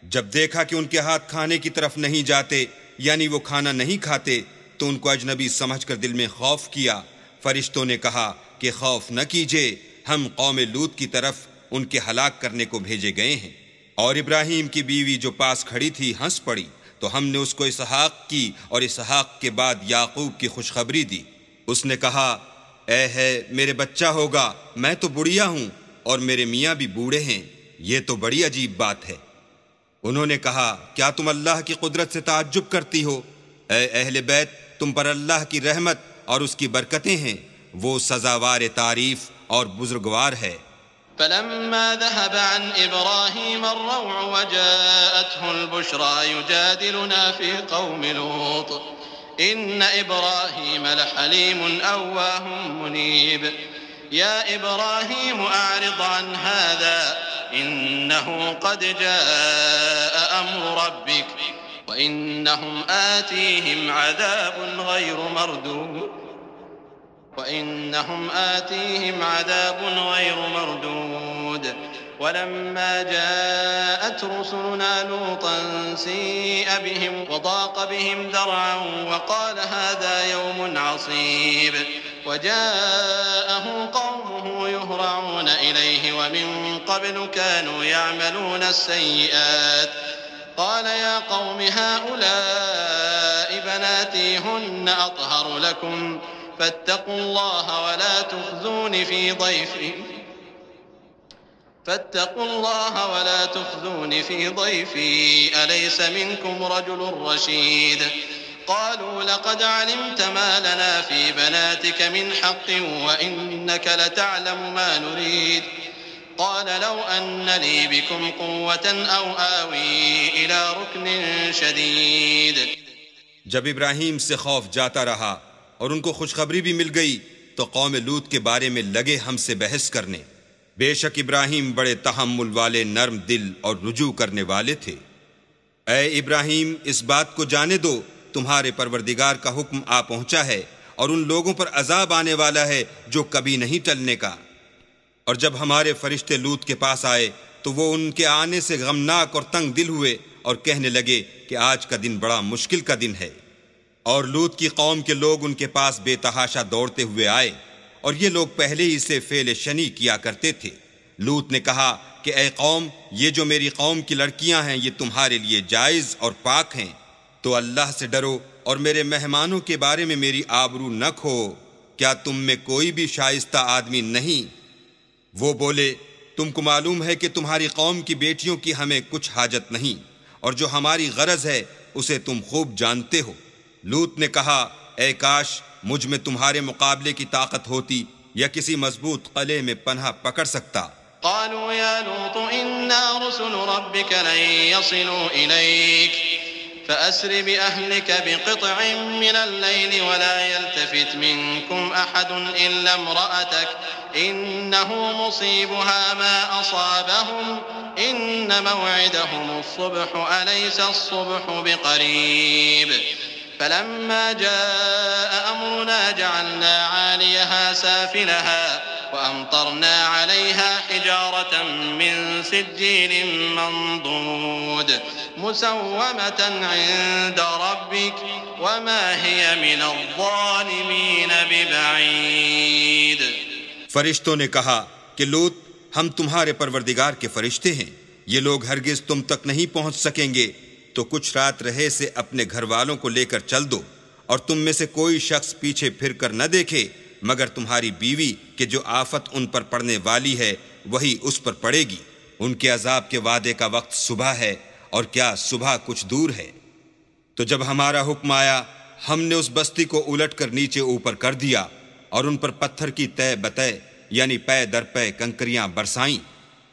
S2: جب دیکھا کہ ان کے ہاتھ کھانے کی طرف نہیں جاتے یعنی وہ کھانا نہیں کھاتے تو ان کو اجنبی سمجھ کر دل میں خوف کیا. فرشتوں نے کہا کہ خوف نہ کیجیے، ہم قوم لوط کی طرف ان کے ہلاک کرنے کو بھیجے گئے ہیں۔ اور ابراہیم کی بیوی جو پاس کھڑی تھی ہنس پڑی، تو ہم نے اس کو اسحاق کی اور اسحاق کے بعد یعقوب کی خوشخبری دی۔ اس نے کہا اے ہے میرے بچہ ہوگا، میں تو بڑھیا ہوں اور میرے میاں بھی بوڑھے ہیں، یہ تو بڑی عجیب بات ہے۔ انہوں نے کہا کیا تم اللہ کی قدرت سے تعجب کرتی ہو؟ اے اہل بیت، تم پر اللہ کی رحمت اور اس کی برکتیں ہیں، وہ سزاوار تعریف اور بزرگوار ہے۔
S1: فلما ذهب عن إبراهيم الروع وجاءته البشرى يجادلنا في قوم لوط إن إبراهيم لحليم أواه منيب يا إبراهيم أعرض عن هذا إنه قد جاء أمر ربك وإنهم آتيهم عذاب غير مردود ولما جاءت رسلنا لوطا سيء بهم وضاق بهم ذرعا وقال هذا يوم عصيب وجاءه قومه يهرعون إليه ومن قبل كانوا يعملون السيئات قال يا قوم هؤلاء بناتي هن أطهر لكم فاتقوا الله ولا تخزون في ضيفي أليس منكم رجل رشيد قالوا لقد علمت ما لنا في بناتك من حق وإنك لتعلم ما نريد قال لو أن لي بكم قوة أو آوي إلى ركن شديد۔
S2: جب ابراہیم سے خوف جاتا رہا اور ان کو خوشخبری بھی مل گئی تو قوم لوط کے بارے میں لگے ہم سے بحث کرنے۔ بے شک ابراہیم بڑے تحمل والے، نرم دل اور رجوع کرنے والے تھے۔ اے ابراہیم، اس بات کو جانے دو تمہارے پروردگار کا حکم آ پہنچا ہے اور ان لوگوں پر عذاب آنے والا ہے جو کبھی نہیں ٹلنے کا۔ اور جب ہمارے فرشتے لوط کے پاس آئے تو وہ ان کے آنے سے غمناک اور تنگ دل ہوئے اور کہنے لگے کہ آج کا دن بڑا مشکل کا دن ہے۔ اور لوط کی قوم کے لوگ ان کے پاس بے تحاشا دوڑتے ہوئے آئے، اور یہ لوگ پہلے ہی سے فعل شنی کیا کرتے تھے۔ لوط نے کہا کہ اے قوم، یہ جو میری قوم کی لڑکیاں ہیں یہ تمہارے لیے جائز اور پاک ہیں، تو اللہ سے ڈرو اور میرے مہمانوں کے بارے میں میری آبرو نہ کھو۔ کیا تم میں کوئی بھی شائستہ آدمی نہیں؟ وہ بولے تم کو معلوم ہے کہ تمہاری قوم کی بیٹیوں کی ہمیں کچھ حاجت نہیں، اور جو ہماری غرض ہے اسے تم خوب جانتے ہو۔ لوط نے کہا اے کاش مجھ میں تمہارے مقابلے کی طاقت ہوتی یا کسی مضبوط قلعے میں پناہ پکڑ سکتا۔
S1: قالوا يا لوط إنا رسل ربك لن يصلوا إليك فأسر بأهلك بقطع من الليل ولا يلتفت منكم أحد إلا امرأتك إنه مصيبها ما أصابهم إن موعدهم الصبح أليس الصبح بقريب فلما جاء أمرنا جعلنا عاليها سافلها وأمطرنا عليها حجارة من سجيل منضود مسومة عند ربك وما هي من الظالمين ببعيد۔
S2: فرشتوں نے کہا کہ لوط ہم تمہارے پروردگار کے فرشتے ہیں، یہ لوگ ہرگز تم تک نہیں پہنچ سکیں گے، تو کچھ رات رہے سے اپنے گھر والوں کو لے کر چل دو، اور تم میں سے کوئی شخص پیچھے پھر کر نہ دیکھے مگر تمہاری بیوی کہ جو آفت ان پر پڑنے والی ہے وہی اس پر پڑے گی۔ ان کے عذاب کے وعدے کا وقت صبح ہے، اور کیا صبح کچھ دور ہے۔ تو جب ہمارا حکم آیا ہم نے اس بستی کو الٹ کر نیچے اوپر کر دیا اور ان پر پتھر کی تہ بتہ یعنی پے در پے کنکریاں برسائیں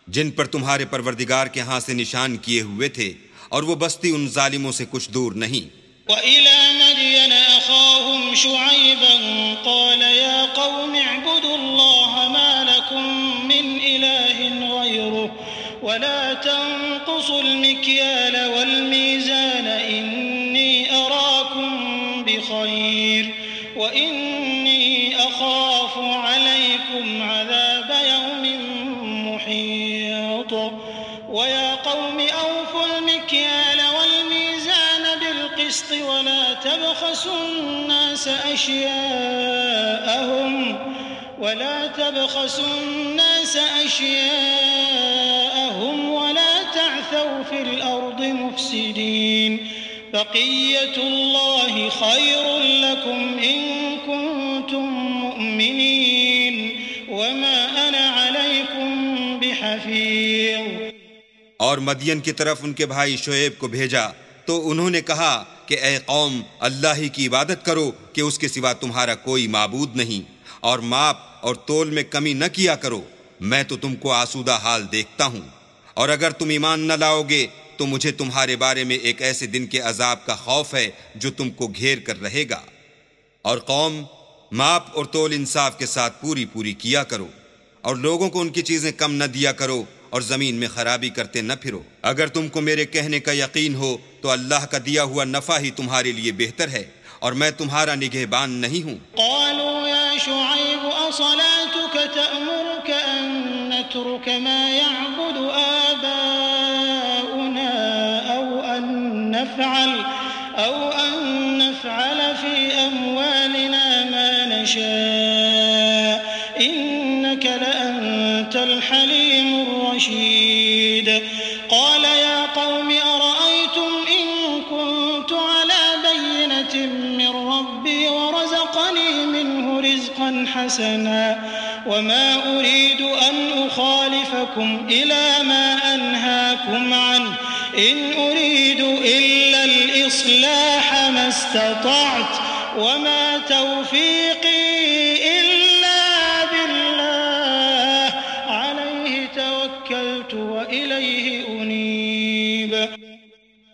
S2: جن پر تمہارے پروردگار کے ہاں سے نشان کیے ہوئے تھے، اور وہ بستی ان ظالموں سے کچھ دور نہیں۔
S3: وَإِلَى مَدْيَنَ أَخَاهُمْ شُعَيْبًا قَالَ يَا قَوْمِ اعْبُدُوا اللَّهَ مَا لَكُمْ مِنْ إِلَٰهٍ غَيْرُهُ وَلَا تَنقُصُوا الْمِكْيَالَ وَالْمِيزَانَ إِنِّي أَرَاكُمْ بِخَيْرٍ وَإِنِّي أَخَافُ عَلَيْكُمْ عَذَابَ يَوْمٍ مُحِيطٍ وَيَا قَوْمِ أَوْفُوا الْمِكْيَالَ وَالْمِيزَانَ بِالْقِسْطِ وَلَا تَبْخَسُوا النَّاسَ ولا تبخسوا الناس أشياءهم ولا تعثوا في الأرض مفسدين بقية الله خير لكم إن كنتم مؤمنين وما أنا عليكم بحفيظ۔
S2: اور مدین کی طرف ان کے بھائی شعیب کو بھیجا تو انہوں نے کہا کہ اے قوم، اللہ ہی کی عبادت کرو کہ اس کے سوا تمہارا کوئی معبود نہیں، اور ماپ اور تول میں کمی نہ کیا کرو، میں تو تم کو آسودہ حال دیکھتا ہوں، اور اگر تم ایمان نہ لاؤ گے تو مجھے تمہارے بارے میں ایک ایسے دن کے عذاب کا خوف ہے جو تم کو گھیر کر رہے گا۔ اور قوم، ماپ اور تول انصاف کے ساتھ پوری پوری کیا کرو، اور لوگوں کو ان کی چیزیں کم نہ دیا کرو، اور زمین میں خرابی کرتے نہ پھرو۔ اگر تم کو میرے کہنے کا یقین ہو تو اللہ کا دیا ہوا نفع ہی تمہارے لیے بہتر ہے، اور میں تمہارا نگہبان نہیں ہوں۔
S3: قالوا يا شعيب أصلاتك تأمرك أن نترك ما يعبد آباؤنا أو أن نفعل في أموالنا ما نشاء إنك لأنت الحليم الرشيد قال يا قوم أرأيتم إن كنت على بينة من ربي ورزقني منه رزقا حسنا وما أريد أن أخالفكم إلى ما أنهاكم عنه إن أريد إلا الإصلاح ما استطعت وما توفيقي إلا بالله عليه توكلت وإليه أنيب۔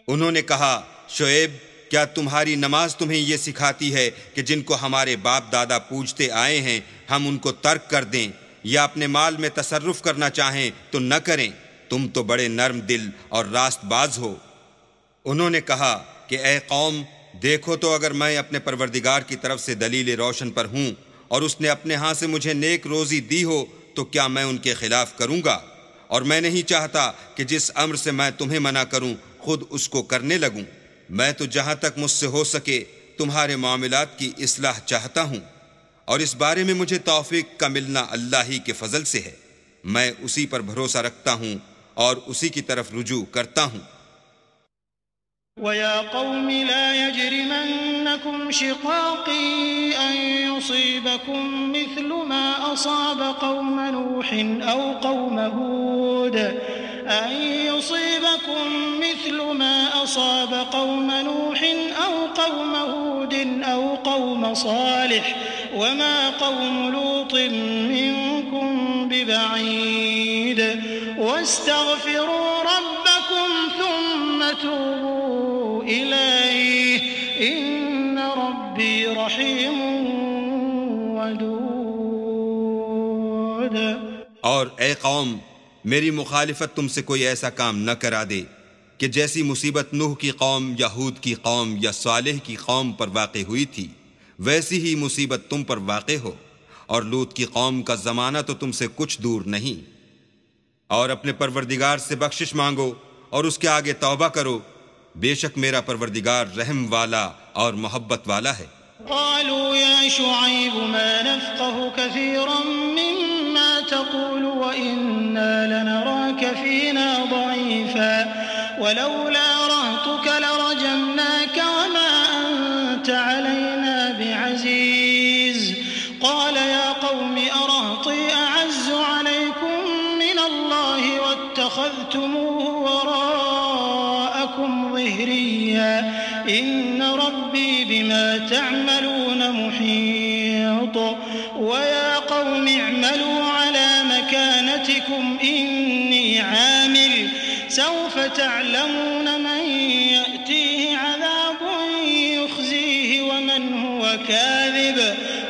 S2: انہوں نے کہا، شعیب، کیا تمہاری نماز تمہیں یہ سکھاتی ہے کہ جن کو ہمارے باپ دادا پوجتے آئے ہیں ہم ان کو ترک کر دیں، یا اپنے مال میں تصرف کرنا چاہیں تو نہ کریں؟ تم تو بڑے نرم دل اور راست باز ہو۔ انہوں نے کہا کہ اے قوم، دیکھو تو اگر میں اپنے پروردگار کی طرف سے دلیل روشن پر ہوں اور اس نے اپنے ہاں سے مجھے نیک روزی دی ہو تو کیا میں ان کے خلاف کروں گا؟ اور میں نہیں چاہتا کہ جس امر سے میں تمہیں منع کروں خود اس کو کرنے لگوں۔ میں تو جہاں تک مجھ سے ہو سکے تمہارے معاملات کی اصلاح چاہتا ہوں، اور اس بارے میں مجھے توفیق کا ملنا اللہ ہی کے فضل سے ہے۔ میں اسی پر بھروسہ رکھتا ہوں اور اسی کی طرف رجوع کرتا ہوں۔
S3: وَيَا قَوْمِ لَا يَجْرِمَنَّكُمْ شِقَاقِي أَن يُصِيبَكُم مِّثْلُ مَا أَصَابَ قَوْمَ نُوحٍ أَوْ قَوْمَ هُودٍ أَوْ قَوْمَ صَالِحٍ وَمَا قَوْمُ لُوطٍ مِّنكُمْ بِبَعِيدٍ وَاسْتَغْفِرُوا رَبَّكُمْ ثُمَّ تُوبُوا إِلَيْهِ إِنَّ رَبِّي رَحِيمٌ وَدُودٌ۔
S2: اور اے قوم، میری مخالفت تم سے کوئی ایسا کام نہ کرا دے کہ جیسی مصیبت نوح کی قوم یا ہود کی قوم یا صالح کی قوم پر واقع ہوئی تھی ویسی ہی مصیبت تم پر واقع ہو، اور لوط کی قوم کا زمانہ تو تم سے کچھ دور نہیں۔ اور اپنے پروردگار سے بخشش مانگو اور اس کے آگے توبہ کرو، بے شک میرا پروردگار رحم والا اور محبت والا ہے۔
S3: قالوا يا شعيب ما نفقه كثيرا مما تقول وإنا لنراك فينا ضعيفا ولولا رهطك لرجمناك وما أنت علينا بعزيز قال يا قوم أرهطي أعز عليكم من الله واتخذتموه وراءكم ظهريا إن ربي بما تعملون محيط ويا قوم اعملوا على مكانتكم إني عامل سوف تعلمون من يأتيه عذاب يخزيه ومن هو كاذب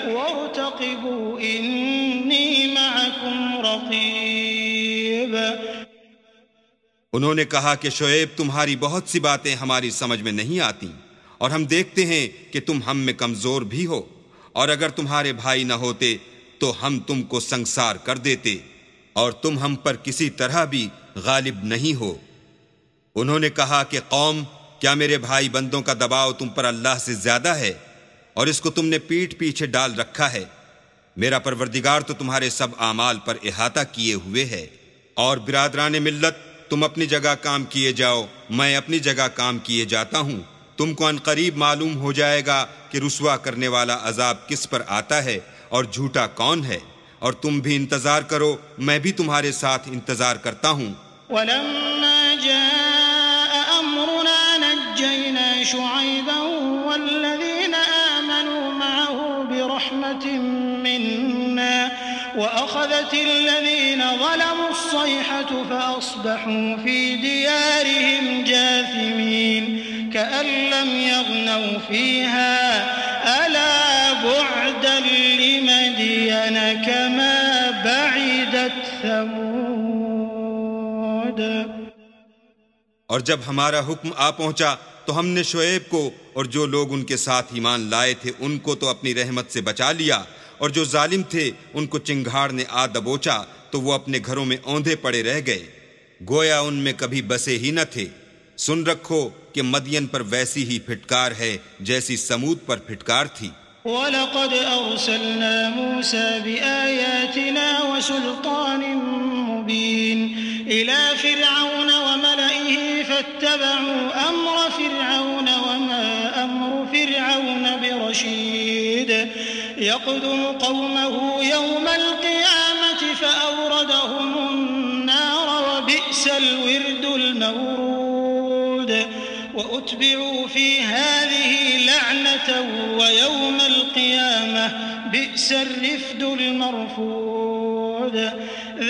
S3: وارتقبوا إني معكم رقيب۔
S2: انہوں نے کہا کہ شعیب، تمہاری بہت سی باتیں ہماری سمجھ میں نہیں آتی، اور ہم دیکھتے ہیں کہ تم ہم میں کمزور بھی ہو، اور اگر تمہارے بھائی نہ ہوتے تو ہم تم کو سنگسار کر دیتے، اور تم ہم پر کسی طرح بھی غالب نہیں ہو۔ انہوں نے کہا کہ قوم، کیا میرے بھائی بندوں کا دباؤ تم پر اللہ سے زیادہ ہے، اور اس کو تم نے پیٹھ پیچھے ڈال رکھا ہے؟ میرا پروردگار تو تمہارے سب اعمال پر احاطہ کیے ہوئے ہے۔ اور برادران ملت، تم اپنی جگہ کام کیے جاؤ، میں اپنی جگہ کام کیے جاتا ہوں۔ تم کو عنقریب معلوم ہو جائے گا کہ رسوا کرنے والا عذاب کس پر آتا ہے اور جھوٹا کون ہے، اور تم بھی انتظار کرو، میں بھی تمہارے ساتھ انتظار کرتا ہوں۔
S3: ولما جاء أمرنا نجينا شعيبا والذين آمنوا معه برحمة منا وأخذت الذين ظلموا الصيحة فأصبحوا في ديارهم جاثمين كأن لم يغنوا فيها ألا بعدا لمدين كما بعدت ثمود۔
S2: اور جب ہمارا حکم آ پہنچا تو ہم نے شعیب کو اور جو لوگ ان کے ساتھ ایمان لائے تھے ان کو تو اپنی رحمت سے بچا لیا، اور جو ظالم تھے ان کو چنگھاڑ نے آ دبوچا تو وہ اپنے گھروں میں اوندھے پڑے رہ گئے، گویا ان میں کبھی بسے ہی نہ تھے۔ سن رکھو کہ مدین پر ویسی ہی پھٹکار ہے جیسی سمود پر پھٹکار تھی۔
S3: وَلَقَدْ أَرْسَلْنَا مُوسَى بِآيَاتِنَا وَسُلْطَانٍ مُبِينٍ إِلَى فِرْعَوْنَ وَمَلَئِهِ فَاتَّبَعُوا أَمْرَ فِرْعَوْنَ وَمَا أَمْرُ فِرْعَوْنَ بِرَشِيدٍ يَقْدُمُ قَوْمَهُ يَوْمَ الْقِيَامَةِ فَأَوْرَدَهُمُ النَّارَ وَبِئْسَ الْوِرْدُ الْمَوْرُودُ وَأُتْبِعُوا فِي هَذِهِ لَعْنَةً وَيَوْمَ الْقِيَامَةِ بِئْسَ الرِّفْدُ الْمَرْفُودُ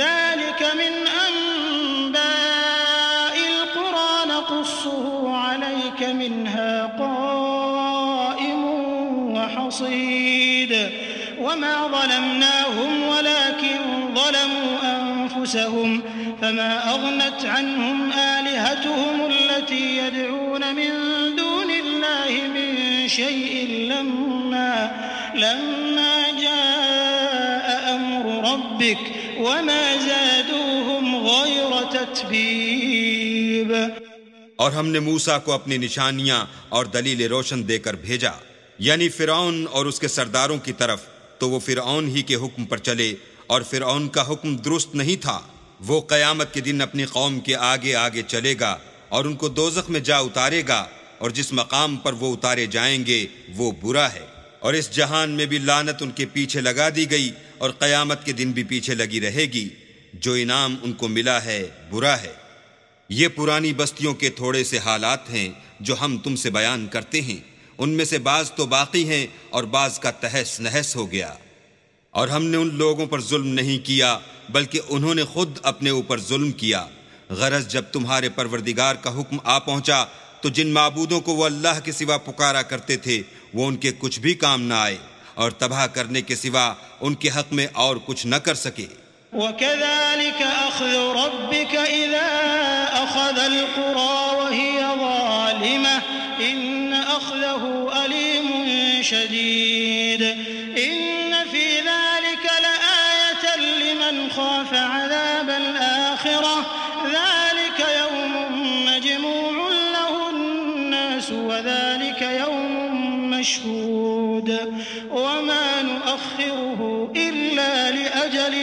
S3: ذَلِكَ مِنْ أَنْبَاءِ الْقُرَى نَقُصُّهُ عَلَيْكَ مِنْهَا قَائِمٌ وَحَصِيدٌ وَمَا ظَلَمْنَاهُمْ وَلَكِنْ ظَلَمُوا أَنفُسَهُمْ فَمَا أَغْنَتْ عَنْهُمْ آلِهَتُهُمُ التي يدعون من دون الله من شيء لما جاء أمر ربك وما زادوهم غير تتبيب۔
S2: اور ہم نے موسیٰ کو اپنی نشانیاں اور دلیل روشن دے کر بھیجا، یعنی فرعون اور اس کے سرداروں کی طرف، تو وہ فرعون ہی کے حکم پر چلے، اور فرعون کا حکم درست نہیں تھا۔ وہ قیامت کے دن اپنی قوم کے آگے آگے چلے گا اور ان کو دوزخ میں جا اتارے گا، اور جس مقام پر وہ اتارے جائیں گے وہ برا ہے۔ اور اس جہان میں بھی لعنت ان کے پیچھے لگا دی گئی، اور قیامت کے دن بھی پیچھے لگی رہے گی۔ جو انعام ان کو ملا ہے برا ہے۔ یہ پرانی بستیوں کے تھوڑے سے حالات ہیں جو ہم تم سے بیان کرتے ہیں، ان میں سے بعض تو باقی ہیں اور بعض کا تہس نہس ہو گیا۔ اور ہم نے ان لوگوں پر ظلم نہیں کیا بلکہ انہوں نے خود اپنے اوپر ظلم کیا۔ غرض جب تمہارے پروردگار کا حکم آ پہنچا تو جن معبودوں کو وہ اللہ کے سوا پکارا کرتے تھے وہ ان کے کچھ بھی کام نہ آئے، اور تباہ کرنے کے سوا ان کے حق میں اور کچھ نہ کر سکے۔
S3: وَكَذَلِكَ أَخْذُ رَبِّكَ إِذَا أَخَذَ الْقُرَى وَهِيَ ظَالِمَةٌ إِنَّ أَخْذَهُ أَلِيمٌ شَدِيدٌ إِنَّ فِي ذَلِكَ لَآيَةً لِمَنْ خَافَ عَذَابَ الْآخِرَةِ ذَلِكَ يَوْمٌ مَجْمُوعٌ لَهُ النَّاسُ وَذَلِكَ يَوْمٌ مَشْهُودٌ وَمَا نُؤَخِّرُهُ إِلَّا لِأَجَلٍ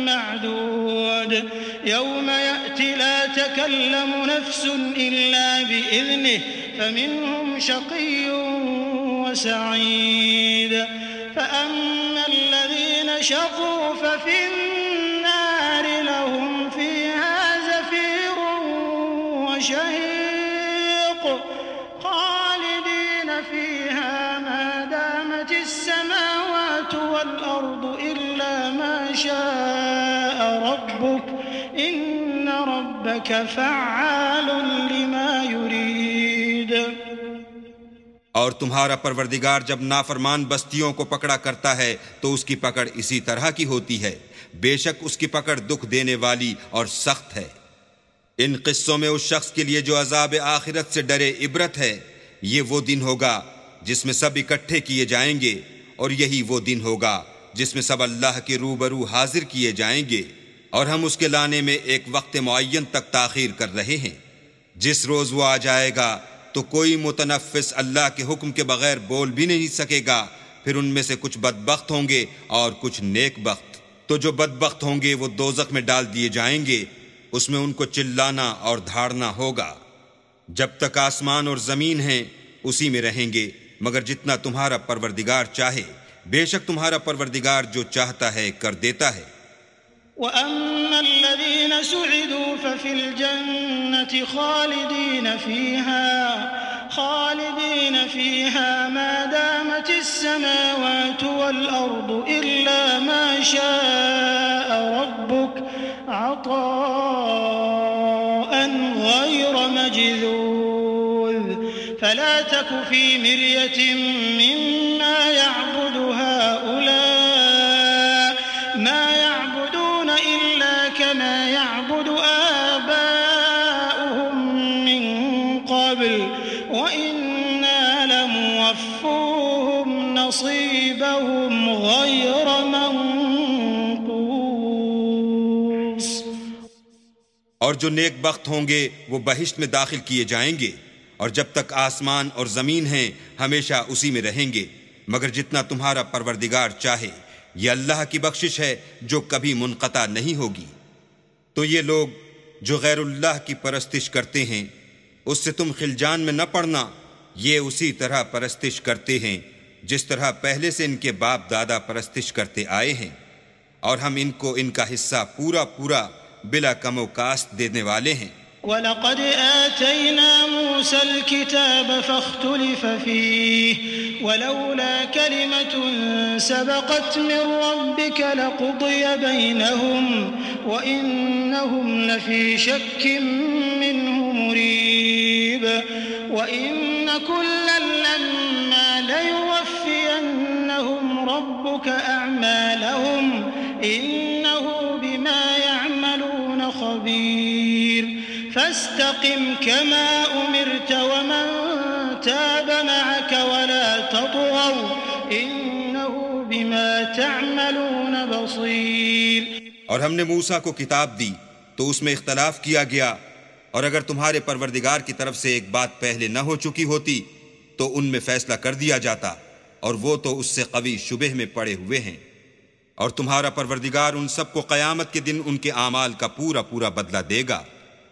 S3: معدود يوم يأتي لا تكلم نفس إلا بإذنه فمنهم شقي وسعيد فأما الذين شقوا ففي النار لهم فيها زفير وشهيق خالدين فيها ما دامت السماوات والأرض إلا ما شاء ربك إن ربك فعال لما يريد۔
S2: اور تمہارا پروردگار جب نافرمان بستیوں کو پکڑا کرتا ہے تو اس کی پکڑ اسی طرح کی ہوتی ہے، بے شک اس کی پکڑ دکھ دینے والی اور سخت ہے۔ ان قصوں میں اس شخص کے لیے جو عذاب آخرت سے ڈرے عبرت ہے۔ یہ وہ دن ہوگا جس میں سب اکٹھے کیے جائیں گے، اور یہی وہ دن ہوگا جس میں سب اللہ کے روبرو حاضر کیے جائیں گے، اور ہم اس کے لانے میں ایک وقت معین تک تاخیر کر رہے ہیں۔ جس روز وہ آ جائے گا تو کوئی متنفس اللہ کے حکم کے بغیر بول بھی نہیں سکے گا، پھر ان میں سے کچھ بدبخت ہوں گے اور کچھ نیک بخت۔ تو جو بدبخت ہوں گے وہ دوزخ میں ڈال دیے جائیں گے، اس میں ان کو چلانا اور دھاڑنا ہوگا۔ جب تک آسمان اور زمین ہیں اسی میں رہیں گے، مگر جتنا تمہارا پروردگار چاہے، بے شک تمہارا پروردگار جو چاہتا ہے کر دیتا ہے۔
S3: وَأَمَّا الَّذِينَ سُعِدُوا فَفِي الْجَنَّةِ خَالِدِينَ فِيهَا مَا دَامَتِ السَّمَاوَاتُ وَالْأَرْضُ إِلَّا مَا شَاءَ رَبُّكَ عَطَاءً غَيْرَ مَجْذُوذٍ فَلَا تَكُ فِي مِرْيَةٍ مِّمَّا يَعْبُدُ هَؤُلَاءِ مَا يَعْبُدُونَ إِلَّا كَمَا يَعْبُدُ آبَاؤُهُم مِّن قَبْلُ وَإِنَّا لَمُوَفُّوهُمْ نَصِيبَهُمْ غَيْرَ مَنقُوصٍ۔
S2: اور جو نیک بخت ہوں گے وہ بہشت میں داخل کیے جائیں گے، اور جب تک آسمان اور زمین ہیں ہمیشہ اسی میں رہیں گے، مگر جتنا تمہارا پروردگار چاہے۔ یہ اللہ کی بخشش ہے جو کبھی منقطع نہیں ہوگی۔ تو یہ لوگ جو غیر اللہ کی پرستش کرتے ہیں اس سے تم خلجان میں نہ پڑنا، یہ اسی طرح پرستش کرتے ہیں جس طرح پہلے سے ان کے باپ دادا پرستش کرتے آئے ہیں، اور ہم ان کو ان کا حصہ پورا پورا بلا کم و کاست دینے والے ہیں۔
S3: وَلَقَدْ آتَيْنَا مُوسَى الْكِتَابَ فَاخْتُلِفَ فِيهِ وَلَوْلَا كَلِمَةٌ سَبَقَتْ مِنْ رَبِّكَ لَقُضِيَ بَيْنَهُمْ وَإِنَّهُمْ لَفِي شَكٍّ مِّنْهُ مُرِيبٍ وَإِنَّ كُلًّا لَمَّا لَيُوَفِّيَنَّهُمْ رَبُّكَ أَعْمَالَهُمْ إِنَّهُ بِمَا يَعْمَلُونَ خَبِيرٌ فاستقم كما أمرت ومن تاب معك ولا تطغوا إنه بما تعملون بصير۔
S2: اور ہم نے موسیٰ کو کتاب دی تو اس میں اختلاف کیا گیا، اور اگر تمہارے پروردگار کی طرف سے ایک بات پہلے نہ ہو چکی ہوتی تو ان میں فیصلہ کر دیا جاتا، اور وہ تو اس سے قوی شبہ میں پڑے ہوئے ہیں۔ اور تمہارا پروردگار ان سب کو قیامت کے دن ان کے اعمال کا پورا پورا بدلہ دے گا،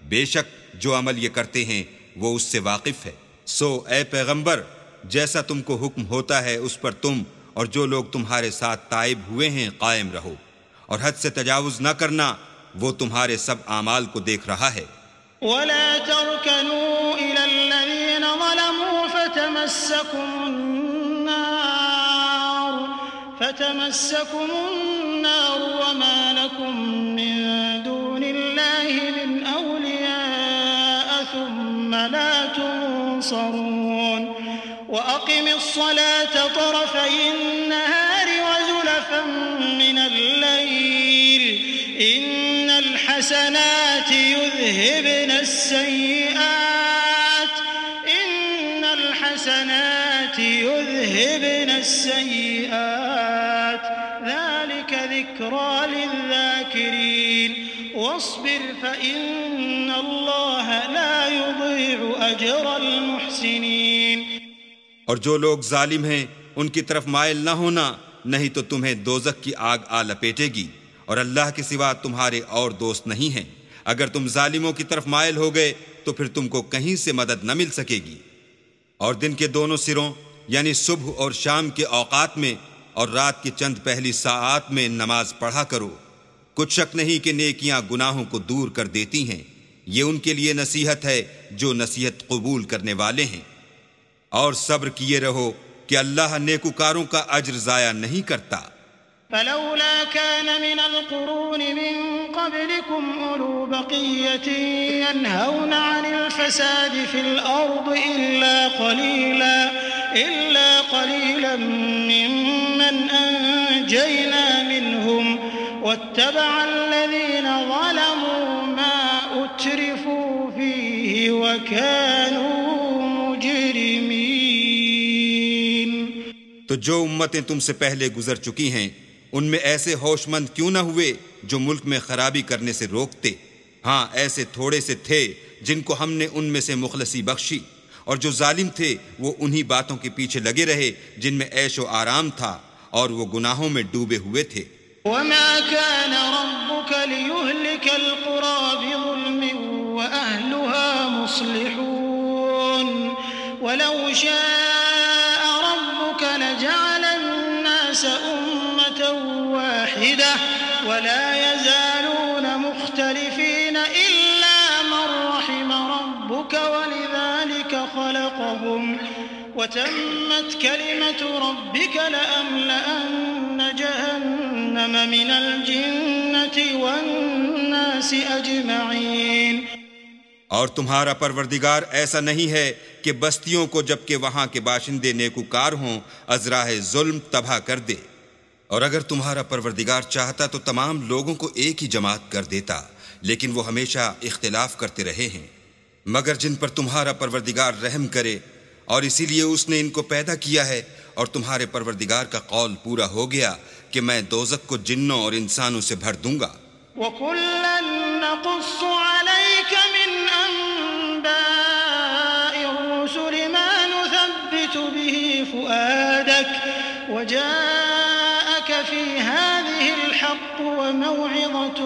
S2: بے شک جو عمل یہ کرتے ہیں وہ اس سے واقف ہے۔ سو اے پیغمبر، جیسا تم کو حکم ہوتا ہے اس پر تم اور جو لوگ تمہارے ساتھ تائب ہوئے ہیں قائم رہو، اور حد سے تجاوز نہ کرنا، وہ تمہارے سب اعمال کو دیکھ رہا ہے۔
S3: وَلَا تَرْكَنُوا إِلَى الَّذِينَ ظَلَمُوا فَتَمَسَّكُمُ النَّارُ وَمَا لَكُم مِّن دُونِ اللَّهِ مِنْ أَوْلِيَاءَ ثُمَّ لَا تُنصَرُونَ وَأَقِمِ الصَّلَاةَ طَرَفَيِ النَّهَارِ وَزُلَفًا مِّنَ اللَّيْلِ إِنَّ الْحَسَنَاتِ يُذْهِبْنَ السَّيِّئَاتِ ذَلِكَ ذِكْرَى لِلذَّاكِرِينَ وَاصْبِرْ فَإِنَّ اللَّهَ لَا يُضِيعُ أَجْرَ الْمُحْسِنِينَ۔
S2: اور جو لوگ ظالم ہیں ان کی طرف مائل نہ ہونا، نہیں تو تمہیں دوزخ کی آگ آ لپیٹے گی، اور اللہ کے سوا تمہارے اور دوست نہیں ہیں۔ اگر تم ظالموں کی طرف مائل ہو گئے تو پھر تم کو کہیں سے مدد نہ مل سکے گی۔ اور دن کے دونوں سروں یعنی صبح اور شام کے اوقات میں اور رات کی چند پہلی ساعات میں نماز پڑھا کرو، کچھ شک نہیں کہ نیکیاں گناہوں کو دور کر دیتی ہیں، یہ ان کے لیے نصیحت ہے جو نصیحت قبول کرنے والے ہیں۔ اور صبر کیے رہو کہ اللہ نیکوکاروں کا اجر ضائع نہیں کرتا۔
S3: فلولا كان من القرون من قبلكم أولو بقية ينهون عن الفساد في الأرض إلا قليلا ممن أنجينا منهم واتبع الذين ظلموا ما أترفوا فيه وكانوا مجرمين۔
S2: تو جو امتیں تم سے پہلے گزر چکی ہیں ان میں ایسے ہوش مند کیوں نہ ہوئے جو ملک میں خرابی کرنے سے روکتے؟ ہاں ایسے تھوڑے سے تھے جن کو ہم نے ان میں سے مخلصی بخشی، اور جو ظالم تھے وہ انہی باتوں کے پیچھے لگے رہے جن میں عیش و آرام تھا، اور وہ گناہوں میں ڈوبے ہوئے تھے۔
S3: وما كان ربك ليهلك القرى بظلم وأهلها مصلحون ولو شاء ربك لجعل الناس أمة واحدة ولا يزالون مختلفين إلا من رحم ربك ولذلك خلقهم وتمت كلمة ربك لأملأن جهنم من الجنة والناس أجمعين۔
S2: اور تمہارا پروردگار ایسا نہیں ہے کہ بستیوں کو جبکہ وہاں کے باشندے نیکوکار ہوں از راہ ظلم تباہ کر دے، اور اگر تمہارا پروردگار چاہتا تو تمام لوگوں کو ایک ہی جماعت کر دیتا، لیکن وہ ہمیشہ اختلاف کرتے رہے ہیں۔ مگر جن پر تمہارا پروردگار رحم کرے، اور اسی لیے اس نے ان کو پیدا کیا ہے، اور تمہارے پروردگار کا قول پورا ہو گیا کہ میں دوزخ کو جنوں اور انسانوں سے بھر دوں گا۔
S3: وَكُلًّا نَّقُصُّ عَلَيْكَ مِنْ أَنبَاءِ الرُّسُلِ مَا نُثَبِّتُ بِهِ فُؤَادَكَ وَجَاءَكَ فِي هَٰذِهِ الْحَقُّ وَمَوْعِظَةٌ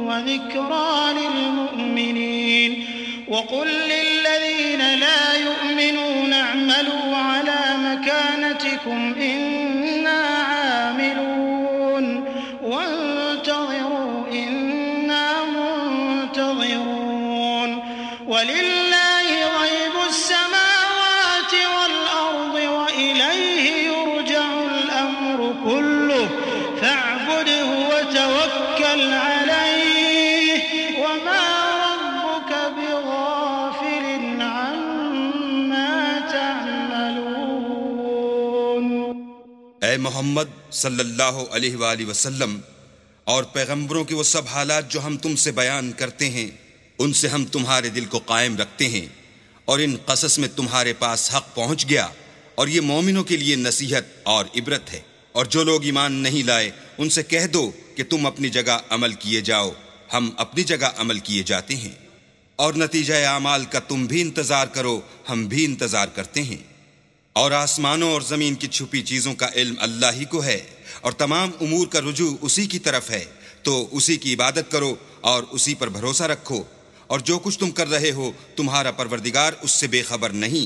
S3: وَذِكْرَىٰ لِلْمُؤْمِنِينَ وَقُل لِّلَّذِينَ لَا يُؤْمِنُونَ اعْمَلُوا عَلَىٰ مَكَانَتِكُمْ إِنَّا عَامِلُونَ وَانتَظِرُوا إِنَّا مُنتَظِرُونَ وَلِلَّهِ غَيْبُ السَّمَاوَاتِ وَالْأَرْضِ وَإِلَيْهِ يُرْجَعُ الْأَمْرُ كُلُّهُ فَاعْبُدْهُ وَتَوَكَّلْ عَلَيْهِ وَمَا رَبُّكَ بِغَافِلٍ عَمَّا تَعْمَلُونَ۔
S2: اے محمد صلی اللہ علیہ وآلہ وسلم اور پیغمبروں کے وہ سب حالات جو ہم تم سے بیان کرتے ہیں ان سے ہم تمہارے دل کو قائم رکھتے ہیں، اور ان قصص میں تمہارے پاس حق پہنچ گیا، اور یہ مومنوں کے لیے نصیحت اور عبرت ہے۔ اور جو لوگ ایمان نہیں لائے ان سے کہہ دو کہ تم اپنی جگہ عمل کیے جاؤ، ہم اپنی جگہ عمل کیے جاتے ہیں، اور نتیجہ اعمال کا تم بھی انتظار کرو، ہم بھی انتظار کرتے ہیں۔ اور آسمانوں اور زمین کی چھپی چیزوں کا علم اللہ ہی کو ہے، اور تمام امور کا رجوع اسی کی طرف ہے، تو اسی کی عبادت کرو اور اسی پر بھروسہ رکھو، اور جو کچھ تم کر رہے ہو تمہارا پروردگار اس سے بے خبر نہیں۔